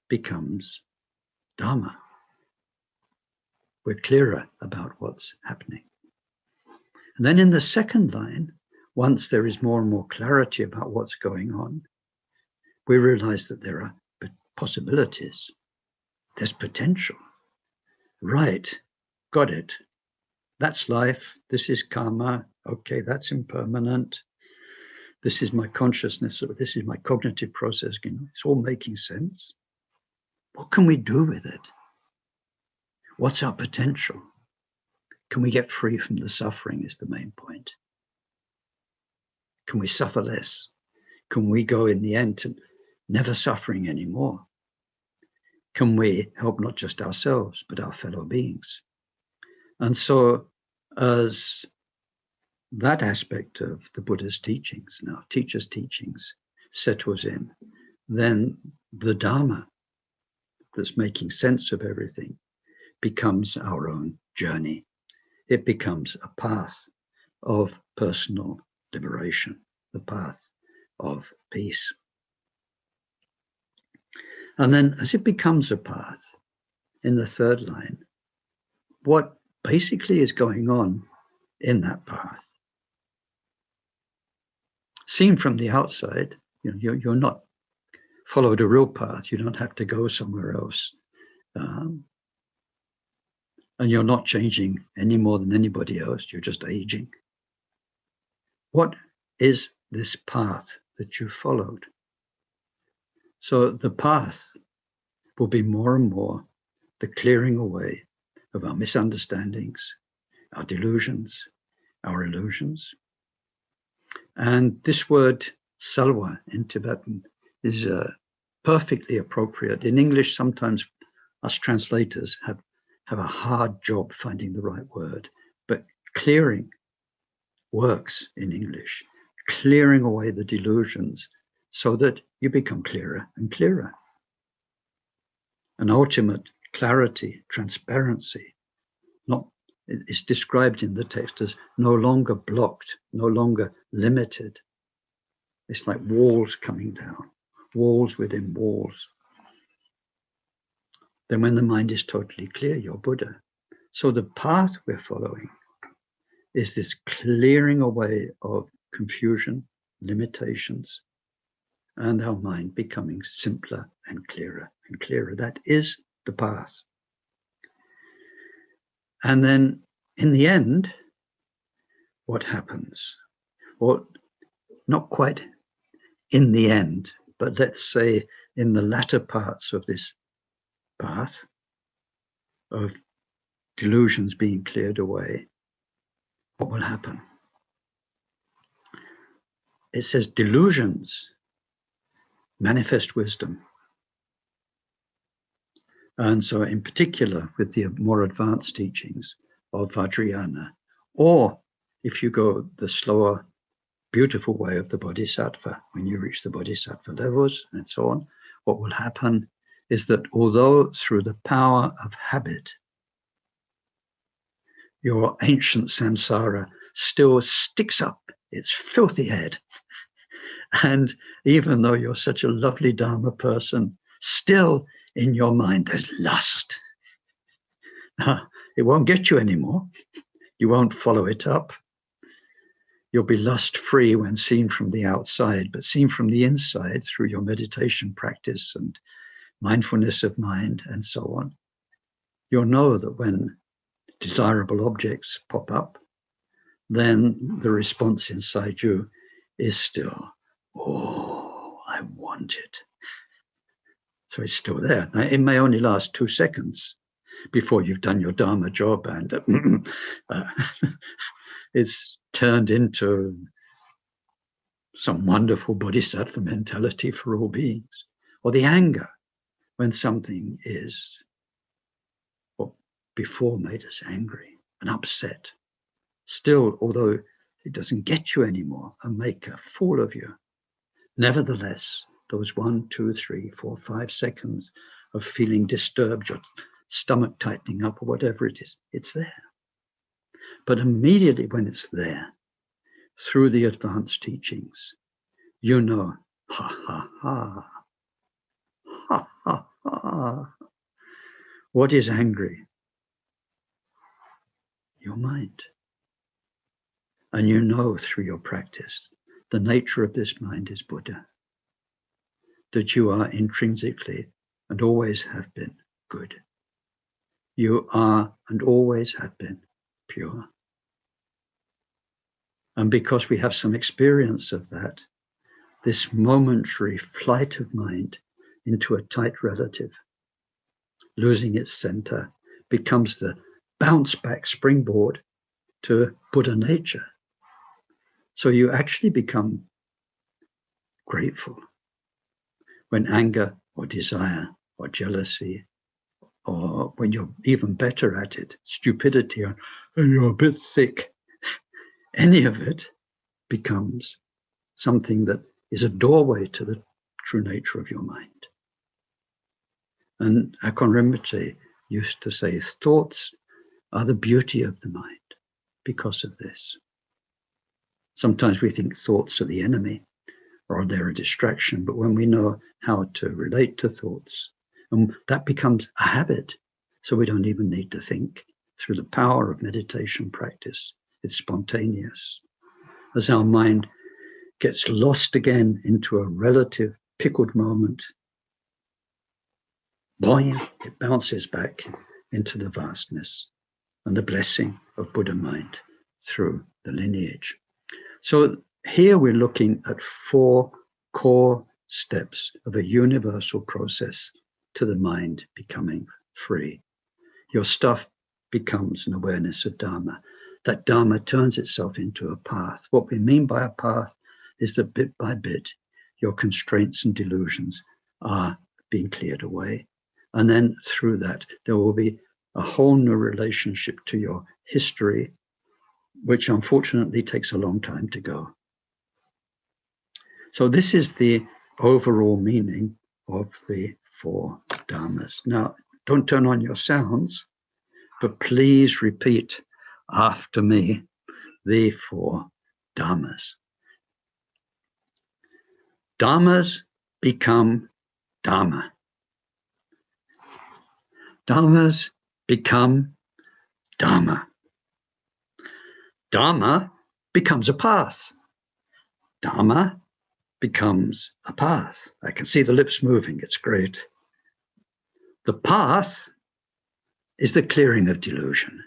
becomes Dharma. We're clearer about what's happening. And then in the second line, once there is more and more clarity about what's going on, we realize that there are possibilities. There's potential. Right, got it. That's life. This is karma. Okay, that's impermanent. This is my consciousness, or this is my cognitive process. It's all making sense. What can we do with it? What's our potential? Can we get free from the suffering is the main point. Can we suffer less? Can we go in the end to never suffering anymore? Can we help not just ourselves, but our fellow beings? And so as that aspect of the Buddha's teachings, now teacher's teachings, settles in, then the Dharma that's making sense of everything becomes our own journey. It becomes a path of personal liberation, the path of peace. And then as it becomes a path, in the third line, what basically is going on in that path? Seen from the outside, you're not followed a real path. You don't have to go somewhere else. And you're not changing any more than anybody else. You're just aging. What is this path that you followed? So the path will be more and more the clearing away of our misunderstandings, our delusions, our illusions. And this word salwa in Tibetan is perfectly appropriate. In English, sometimes us translators have a hard job finding the right word, but clearing works in English, clearing away the delusions so that you become clearer and clearer. An ultimate clarity, transparency, is described in the text as no longer blocked, no longer limited. It's like walls coming down, walls within walls. Then when the mind is totally clear, you're Buddha. So the path we're following is this clearing away of confusion, limitations, and our mind becoming simpler and clearer and clearer. That is the path. And then in the end, what happens? Or not quite in the end, but let's say in the latter parts of this path of delusions being cleared away, what will happen? It says delusions manifest wisdom. And so in particular with the more advanced teachings of Vajrayana, or if you go the slower, beautiful way of the Bodhisattva, when you reach the Bodhisattva levels and so on, what will happen is that although through the power of habit, your ancient samsara still sticks up its filthy head, and even though you're such a lovely Dharma person, still in your mind there's lust. It won't get you anymore. You won't follow it up. You'll be lust-free when seen from the outside, but seen from the inside through your meditation practice and mindfulness of mind and so on, you'll know that when desirable objects pop up, then the response inside you is still, oh, I want it. So it's still there. Now, it may only last 2 seconds before you've done your Dharma job and it's turned into some wonderful bodhisattva mentality for all beings. Or the anger, when something is what before made us angry and upset. Still, although it doesn't get you anymore and make a fool of you, nevertheless, those 1, 2, 3, 4, 5 seconds of feeling disturbed, your stomach tightening up or whatever it is, it's there. But immediately when it's there, through the advanced teachings, you know, ha, ha, ha, ha, ha, ha. What is angry? Your mind. And you know through your practice, the nature of this mind is Buddha. That you are intrinsically and always have been good. You are and always have been pure. And because we have some experience of that, this momentary flight of mind into a tight relative, losing its center, becomes the bounce back springboard to Buddha nature. So you actually become grateful when anger or desire or jealousy, or when you're even better at it, stupidity, or you're a bit thick, any of it becomes something that is a doorway to the true nature of your mind. And Akon Rinpoche used to say, thoughts are the beauty of the mind because of this. Sometimes we think thoughts are the enemy or they're a distraction, but when we know how to relate to thoughts, and that becomes a habit, so we don't even need to think. Through the power of meditation practice, it's spontaneous. As our mind gets lost again into a relative pickled moment, boing, it bounces back into the vastness and the blessing of Buddha mind through the lineage. So here we're looking at 4 core steps of a universal process to the mind becoming free. Your stuff becomes an awareness of Dharma. That Dharma turns itself into a path. What we mean by a path, is that bit by bit, your constraints and delusions are being cleared away. And then through that, there will be a whole new relationship to your history, which unfortunately takes a long time to go. So this is the overall meaning of the 4 dharmas. Now, don't turn on your sounds, but please repeat after me the 4 dharmas. Dharmas become dharma. Dharmas become dharma. Dharma becomes a path. Dharma becomes a path. I can see the lips moving. It's great. The path is the clearing of delusion.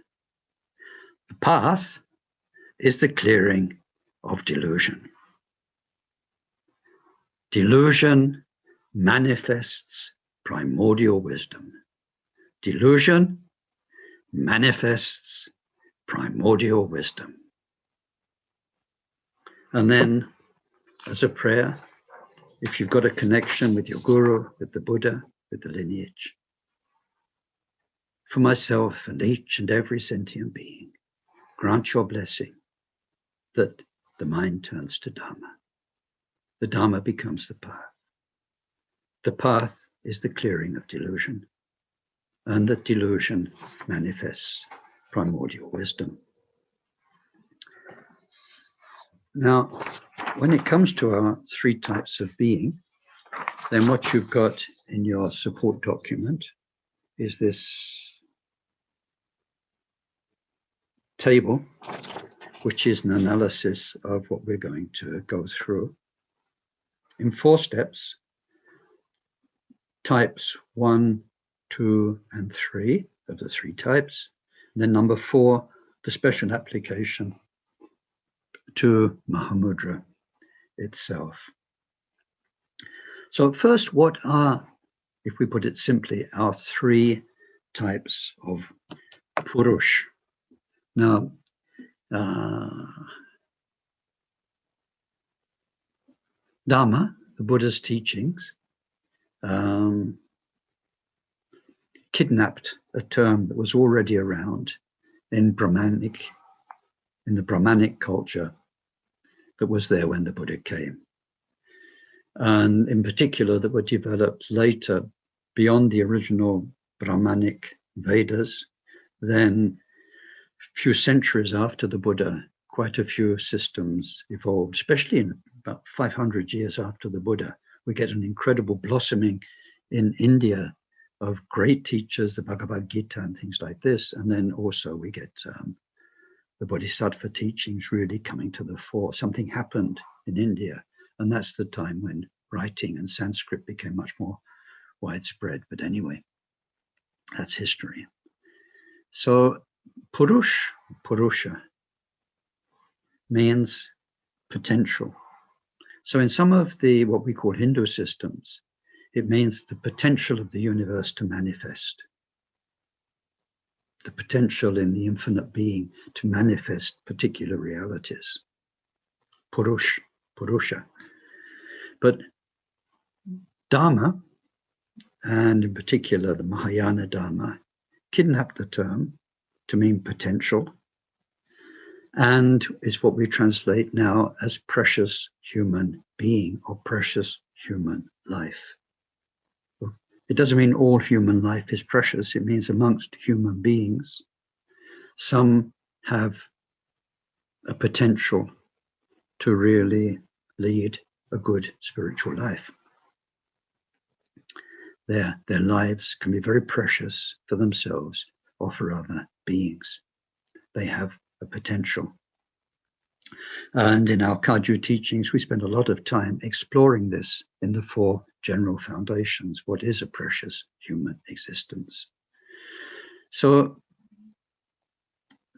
The path is the clearing of delusion. Delusion manifests primordial wisdom. Delusion manifests primordial wisdom. And then, as a prayer, if you've got a connection with your guru, with the Buddha, with the lineage, for myself and each and every sentient being, grant your blessing that the mind turns to Dharma. The Dharma becomes the path. The path is the clearing of delusion, and that delusion manifests primordial wisdom. Now, when it comes to our 3 types of being, then what you've got in your support document is this table, which is an analysis of what we're going to go through in 4 steps. Types 1, 2, and 3 of the 3 types. And then number 4, the special application to Mahamudra itself. So first, what are, if we put it simply, our 3 types of Purush? Now, Dharma, the Buddha's teachings, kidnapped a term that was already around in the Brahmanic culture that was there when the Buddha came. And in particular, that were developed later beyond the original Brahmanic Vedas. Then, a few centuries after the Buddha, quite a few systems evolved, especially in about 500 years after the Buddha. We get an incredible blossoming in India of great teachers, the Bhagavad Gita and things like this. And then also we get the Bodhisattva teachings really coming to the fore. Something happened in India, and that's the time when writing and Sanskrit became much more widespread. But anyway, that's history. So Purusha means potential. So in some of the what we call Hindu systems, it means the potential of the universe to manifest. The potential in the infinite being to manifest particular realities. Purusha. But Dharma, and in particular the Mahayana Dharma, kidnapped the term to mean potential, and is what we translate now as precious human being or precious human life. It doesn't mean all human life is precious. It means amongst human beings, some have a potential to really lead a good spiritual life. Their lives can be very precious for themselves or for other beings. They have a potential. And in our Kagyu teachings, we spend a lot of time exploring this in the 4 general foundations. What is a precious human existence? So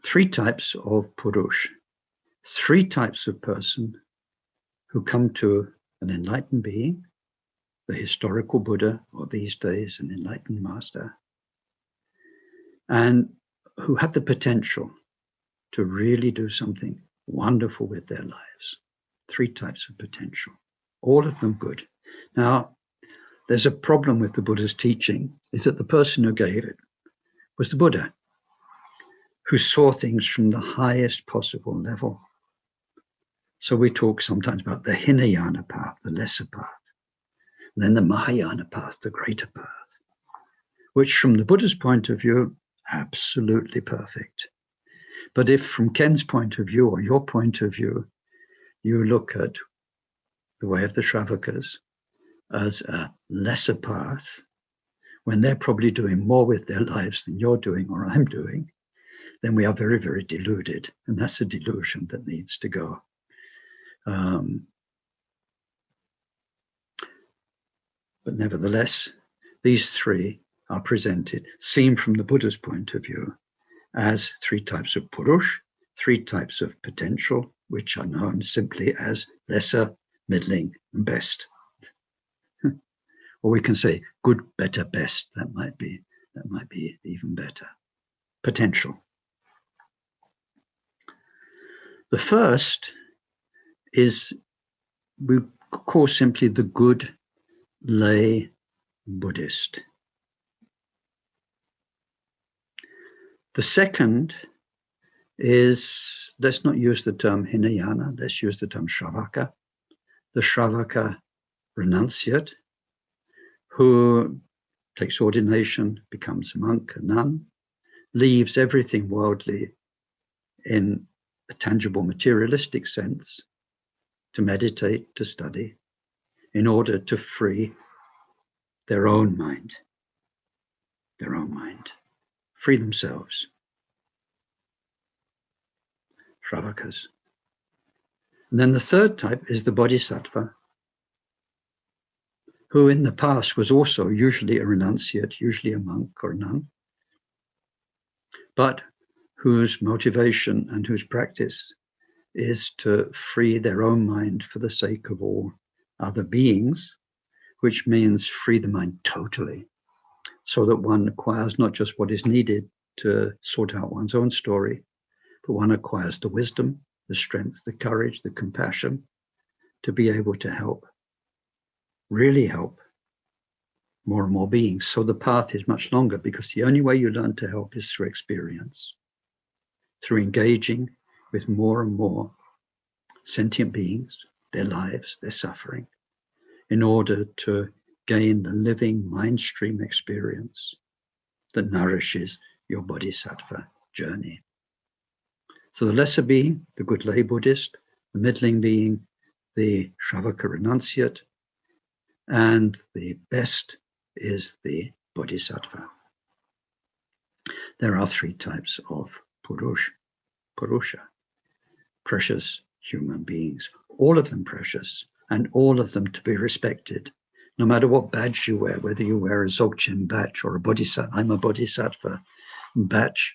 3 types of Purush, 3 types of person who come to an enlightened being, the historical Buddha, or these days an enlightened master, and who have the potential to really do something wonderful with their lives. 3 types of potential, all of them good. Now, there's a problem with the Buddha's teaching, is that the person who gave it was the Buddha, who saw things from the highest possible level. So we talk sometimes about the Hinayana path, the lesser path, and then the Mahayana path, the greater path, which from the Buddha's point of view, absolutely perfect. But if from Ken's point of view or your point of view, you look at the way of the Shravakas as a lesser path, when they're probably doing more with their lives than you're doing or I'm doing, then we are very, very deluded. And that's a delusion that needs to go. But nevertheless, these 3 are presented, seen from the Buddha's point of view, as 3 types of purush, 3 types of potential, which are known simply as lesser, middling, and best. Or we can say good, better, best. That might be even better. Potential. The first is, we call simply the good lay Buddhist. The second is, let's not use the term Hinayana, let's use the term Shravaka. The Shravaka renunciate, who takes ordination, becomes a monk, a nun, leaves everything worldly in a tangible materialistic sense to meditate, to study, in order to free their own mind, free themselves. Shravakas. And then the third type is the Bodhisattva, who in the past was also usually a renunciate, usually a monk or a nun, but whose motivation and whose practice is to free their own mind for the sake of all other beings, which means free the mind totally, so that one acquires not just what is needed to sort out one's own story, but one acquires the wisdom, the strength, the courage, the compassion to be able to help, really help more and more beings. So the path is much longer, because the only way you learn to help is through experience, through engaging with more and more sentient beings, their lives, their suffering, in order to gain the living mind stream experience that nourishes your bodhisattva journey. So the lesser being, the good lay Buddhist, the middling being, the Shravaka renunciate, and the best is the bodhisattva. There are 3 types of purusha, precious human beings, all of them precious, and all of them to be respected, no matter what badge you wear, whether you wear a Dzogchen badge or a bodhisattva. I'm a bodhisattva badge.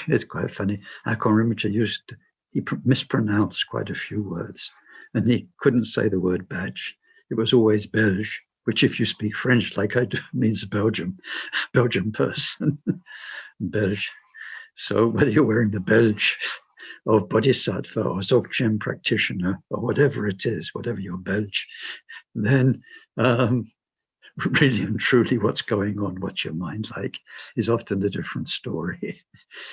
It's quite funny. Akon Rinpoche he mispronounced quite a few words, and he couldn't say the word badge. It was always Belge, which if you speak French like I do, means Belgium person, Belge. So whether you're wearing the Belge of Bodhisattva or Dzogchen practitioner or whatever it is, whatever your Belge, then really and truly what's going on, what's your mind like, is often a different story.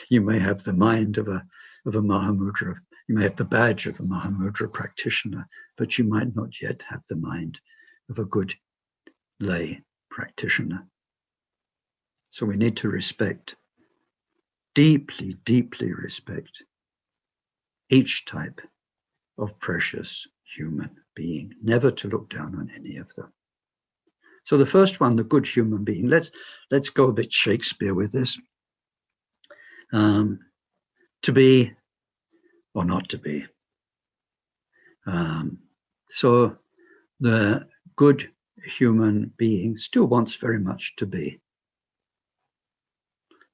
You may have the mind of a Mahamudra, you may have the badge of a Mahamudra practitioner, but you might not yet have the mind of a good lay practitioner. So we need to respect, deeply, deeply respect each type of precious human being, never to look down on any of them. So the first one, the good human being, let's go a bit Shakespeare with this. To be or not to be. So the good human being still wants very much to be.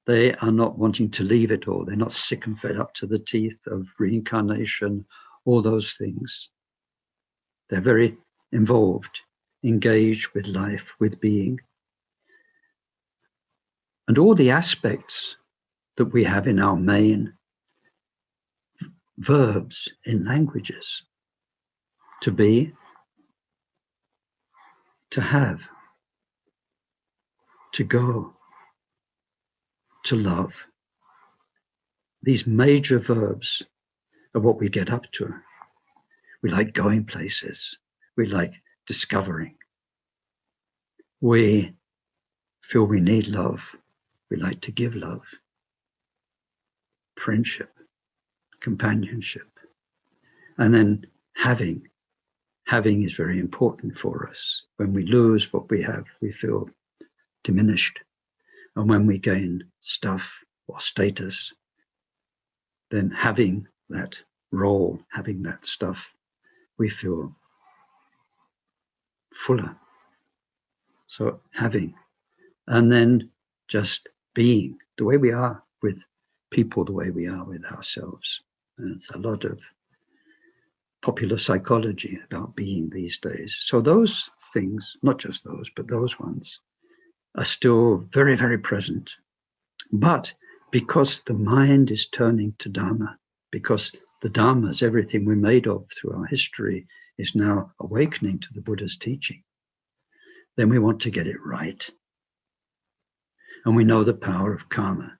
They are not wanting to leave it all. They're not sick and fed up to the teeth of reincarnation, all those things. They're very involved, engaged with life, with being. And all the aspects that we have in our main verbs in languages. To be, to have, to go, to love. These major verbs are what we get up to. We like going places. We like discovering. We feel we need love. We like to give love. Friendship, companionship. And then having. Having is very important for us. When we lose what we have, we feel diminished. And when we gain stuff or status, then having that role, having that stuff, we feel fuller. So having, and then just being the way we are with people, the way we are with ourselves. And it's a lot of popular psychology about being these days. So those things, not just those, but those ones, are still very, very present. But because the mind is turning to Dharma, because the Dharmas, everything we're made of through our history, is now awakening to the Buddha's teaching, then we want to get it right. And we know the power of karma.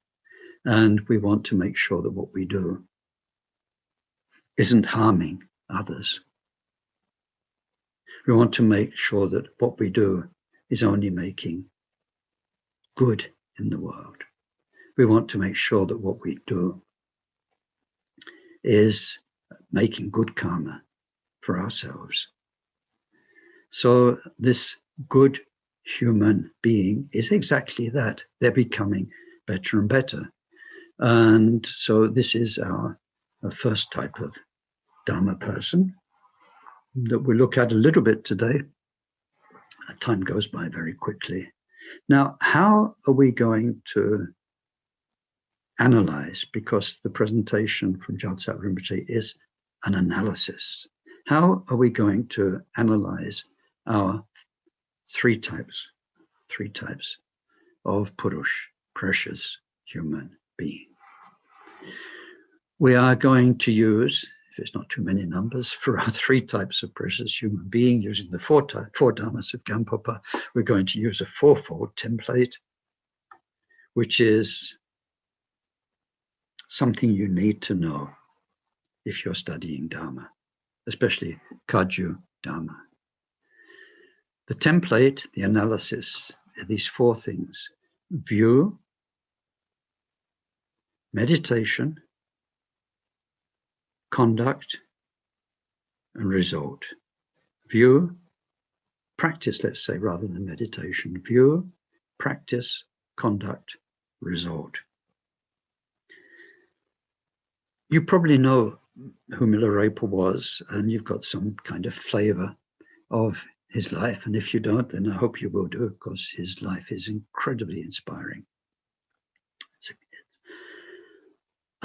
And we want to make sure that what we do isn't harming others. We want to make sure that what we do is only making good in the world. We want to make sure that what we do is making good karma for ourselves. So this good human being is exactly that. They're becoming better and better. And so this is our first type of Dharma person that we'll look at a little bit today. Time goes by very quickly. Now, how are we going to analyze? Because the presentation from Gyaltsab Rinpoche is an analysis. How are we going to analyze our three types of Purush, precious human being? We are going to use, if it's not too many numbers, for our three types of precious human being, using the four dharmas of Gampopa, we're going to use a fourfold template, which is something you need to know if you're studying Dharma, especially Kagyu Dharma. The template, the analysis, are these four things: view, meditation, conduct, and result. View, practice, let's say, rather than meditation. View, practice, conduct, result. You probably know who Milarepa was, and you've got some kind of flavor of his life. And if you don't, then I hope you will do, because his life is incredibly inspiring.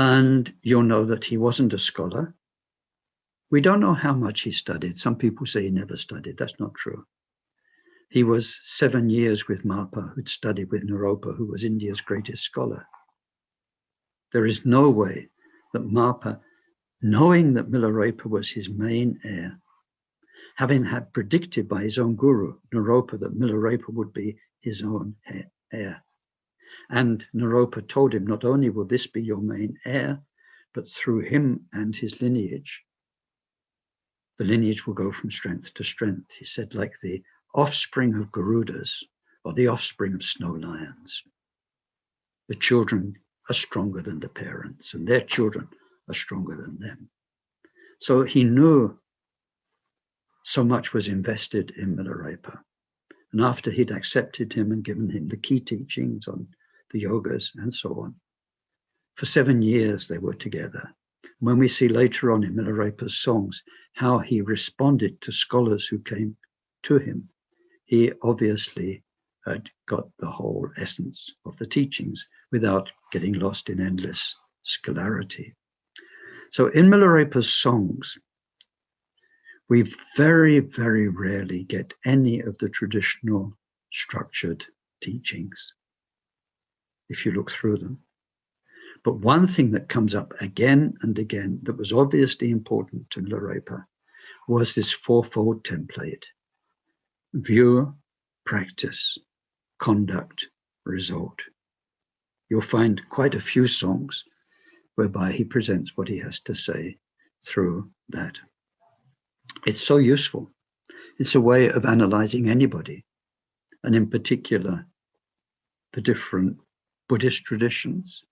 And you'll know that he wasn't a scholar. We don't know how much he studied. Some people say he never studied. That's not true. He was 7 years with Marpa, who'd studied with Naropa, who was India's greatest scholar. There is no way that Marpa, knowing that Milarepa was his main heir, having had predicted by his own guru, Naropa, that Milarepa would be his own heir. And Naropa told him, not only will this be your main heir, but through him and his lineage, the lineage will go from strength to strength. He said, like the offspring of Garudas or the offspring of snow lions. The children are stronger than the parents, and their children are stronger than them. So he knew so much was invested in Milarepa. And after he'd accepted him and given him the key teachings on the yogas and so on, for 7 years they were together. When we see later on in Milarepa's songs how he responded to scholars who came to him, he obviously had got the whole essence of the teachings without getting lost in endless scholarity. So in Milarepa's songs, we very, very rarely get any of the traditional structured teachings, if you look through them. But one thing that comes up again and again that was obviously important to Larepa was this fourfold template: view, practice, conduct, result. You'll find quite a few songs whereby he presents what he has to say through that. It's so useful. It's a way of analyzing anybody, and in particular, the different Buddhist traditions,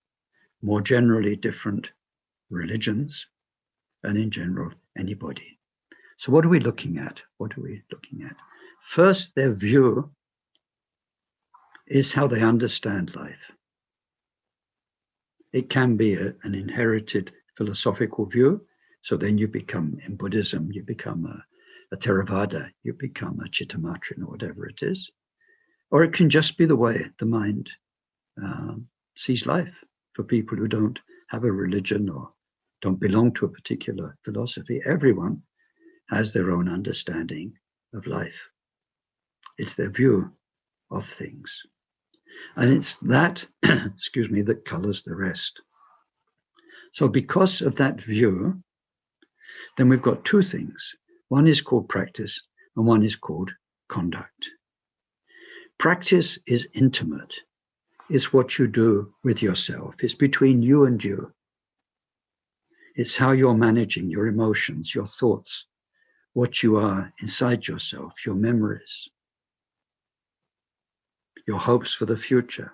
more generally different religions, and in general, anybody. So what are we looking at? What are we looking at? First, their view is how they understand life. It can be an inherited philosophical view. So then you become, in Buddhism, you become a Theravada, you become a Chittamatrin or whatever it is. Or it can just be the way the mind sees life. For people who don't have a religion or don't belong to a particular philosophy, everyone has their own understanding of life. It's their view of things. And it's that, excuse me, that colors the rest. So because of that view, then we've got two things. One is called practice and one is called conduct. Practice is intimate. It's what you do with yourself. It's between you and you. It's how you're managing your emotions, your thoughts, what you are inside yourself, your memories, your hopes for the future,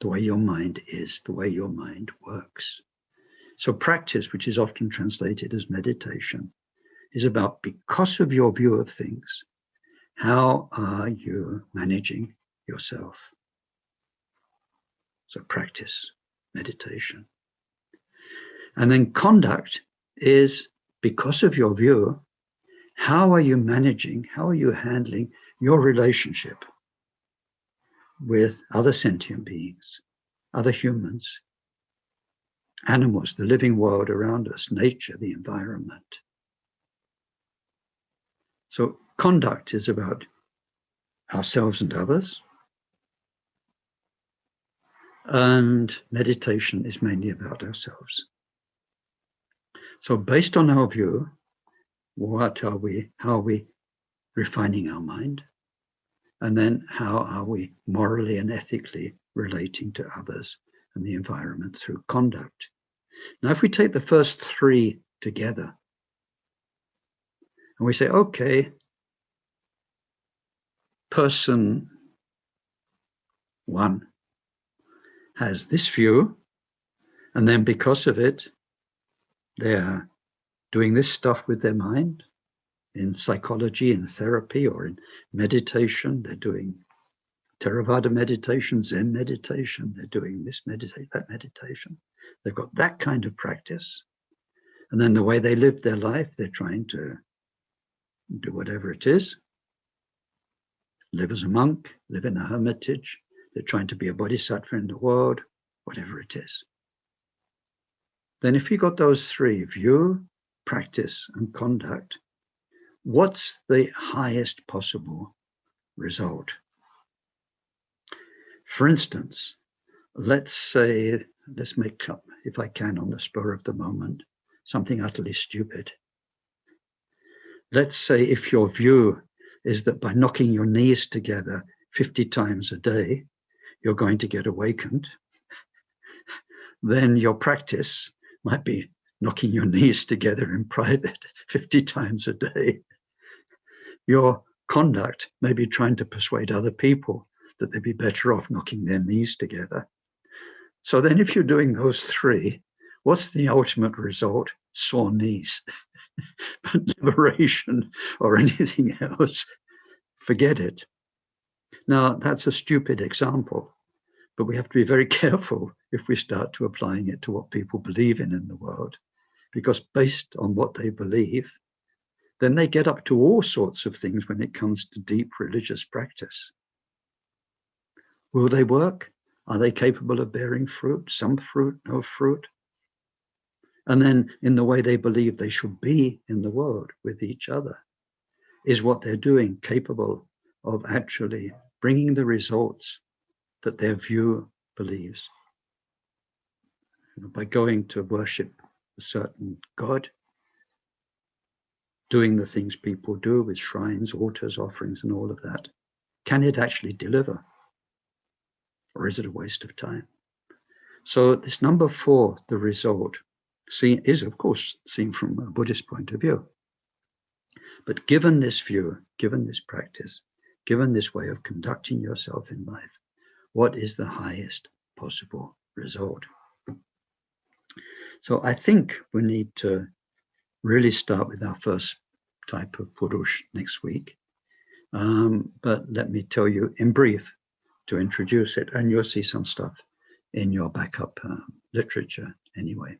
the way your mind is, the way your mind works. So practice, which is often translated as meditation, is about, because of your view of things, how are you managing yourself? So practice, meditation. And then conduct is, because of your view, how are you managing, how are you handling your relationship with other sentient beings, other humans, animals, the living world around us, nature, the environment. So conduct is about ourselves and others. And meditation is mainly about ourselves. So based on our view, how are we refining our mind? And then how are we morally and ethically relating to others and the environment through conduct? Now, if we take the first three together and we say, okay, person one has this view, and then because of it, they're doing this stuff with their mind in psychology, in therapy, or in meditation. They're doing Theravada meditation, Zen meditation. They're doing this meditation, that meditation. They've got that kind of practice. And then the way they live their life, they're trying to do whatever it is. Live as a monk, live in a hermitage. They're trying to be a bodhisattva in the world, whatever it is. Then if you got those three, view, practice, and conduct, what's the highest possible result? For instance, let's make up, if I can, on the spur of the moment, something utterly stupid. Let's say if your view is that by knocking your knees together 50 times a day, you're going to get awakened, then your practice might be knocking your knees together in private 50 times a day. Your conduct may be trying to persuade other people that they'd be better off knocking their knees together. So then if you're doing those three, what's the ultimate result? Sore knees. But liberation or anything else, forget it. Now, that's a stupid example, but we have to be very careful if we start to applying it to what people believe in the world, because based on what they believe, then they get up to all sorts of things when it comes to deep religious practice. Will they work? Are they capable of bearing fruit? Some fruit, no fruit? And then in the way they believe they should be in the world with each other, is what they're doing capable of actually bringing the results that their view believes? by going to worship a certain god, doing the things people do with shrines, altars, offerings, and all of that, can it actually deliver? Or is it a waste of time? So this number 4, the result, is of course seen from a Buddhist point of view. But given this view, given this practice, given this way of conducting yourself in life, what is the highest possible result? So I think we need to really start with our first type of Purush next week. But let me tell you in brief to introduce it, and you'll see some stuff in your backup literature anyway.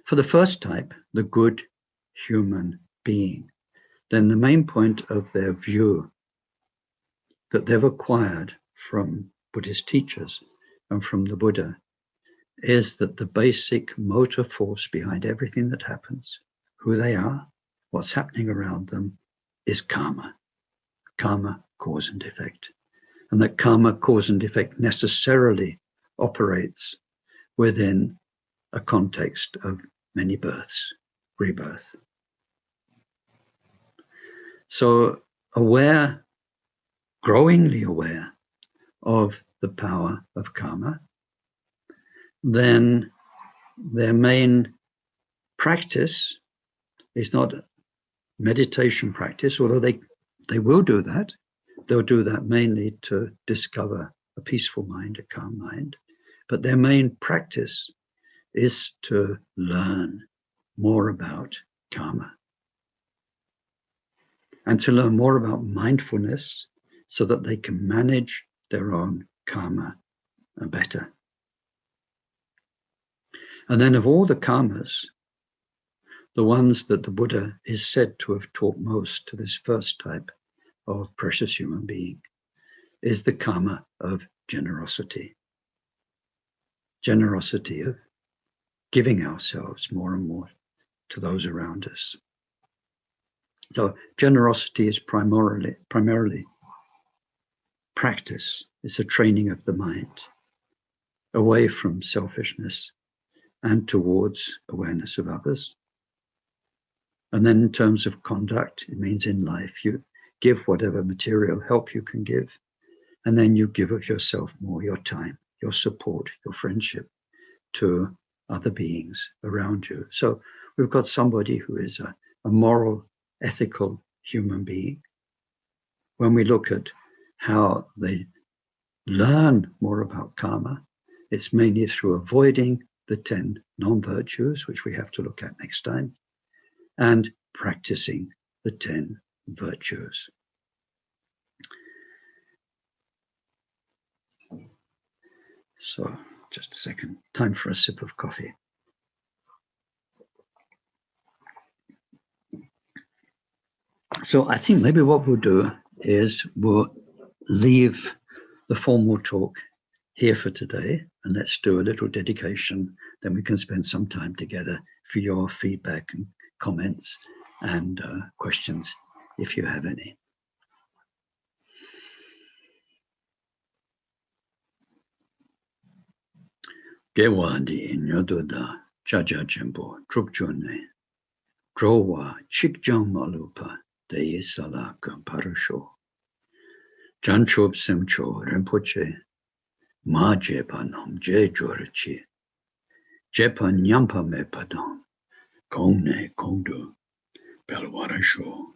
For the first type, the good human being, then the main point of their view that they've acquired from Buddhist teachers and from the Buddha is that the basic motor force behind everything that happens, who they are, what's happening around them, is karma. Karma, cause and effect. And that karma, cause and effect necessarily operates within a context of many births, rebirth. So aware, growingly aware of the power of karma, then their main practice is not meditation practice, although they will do that. They'll do that mainly to discover a peaceful mind, a calm mind. But their main practice is to learn more about karma and to learn more about mindfulness so that they can manage their own karma better. And then of all the karmas, the ones that the Buddha is said to have taught most to this first type of precious human being is the karma of generosity. Generosity of giving ourselves more and more to those around us. So generosity is primarily practice. It's a training of the mind away from selfishness and towards awareness of others. And then in terms of conduct, it means in life you give whatever material help you can give, and then you give of yourself more, your time, your support, your friendship to other beings around you. So we've got somebody who is a moral, ethical human being. When we look at how they learn more about karma, it's mainly through avoiding the 10 non-virtues, which we have to look at next time, and practicing the 10 virtues. So, just a second, time for a sip of coffee. So I think maybe what we'll do is we'll leave the formal talk here for today, and let's do a little dedication. Then we can spend some time together for your feedback and comments and questions if you have any. Gewadi nyododa chaja jembo trupjone drowa chikjang malupa de sala parasho janchob semcho rempoche ma jepa nam je jorchi jepa nyampa me padam kongne kondu belwarasho.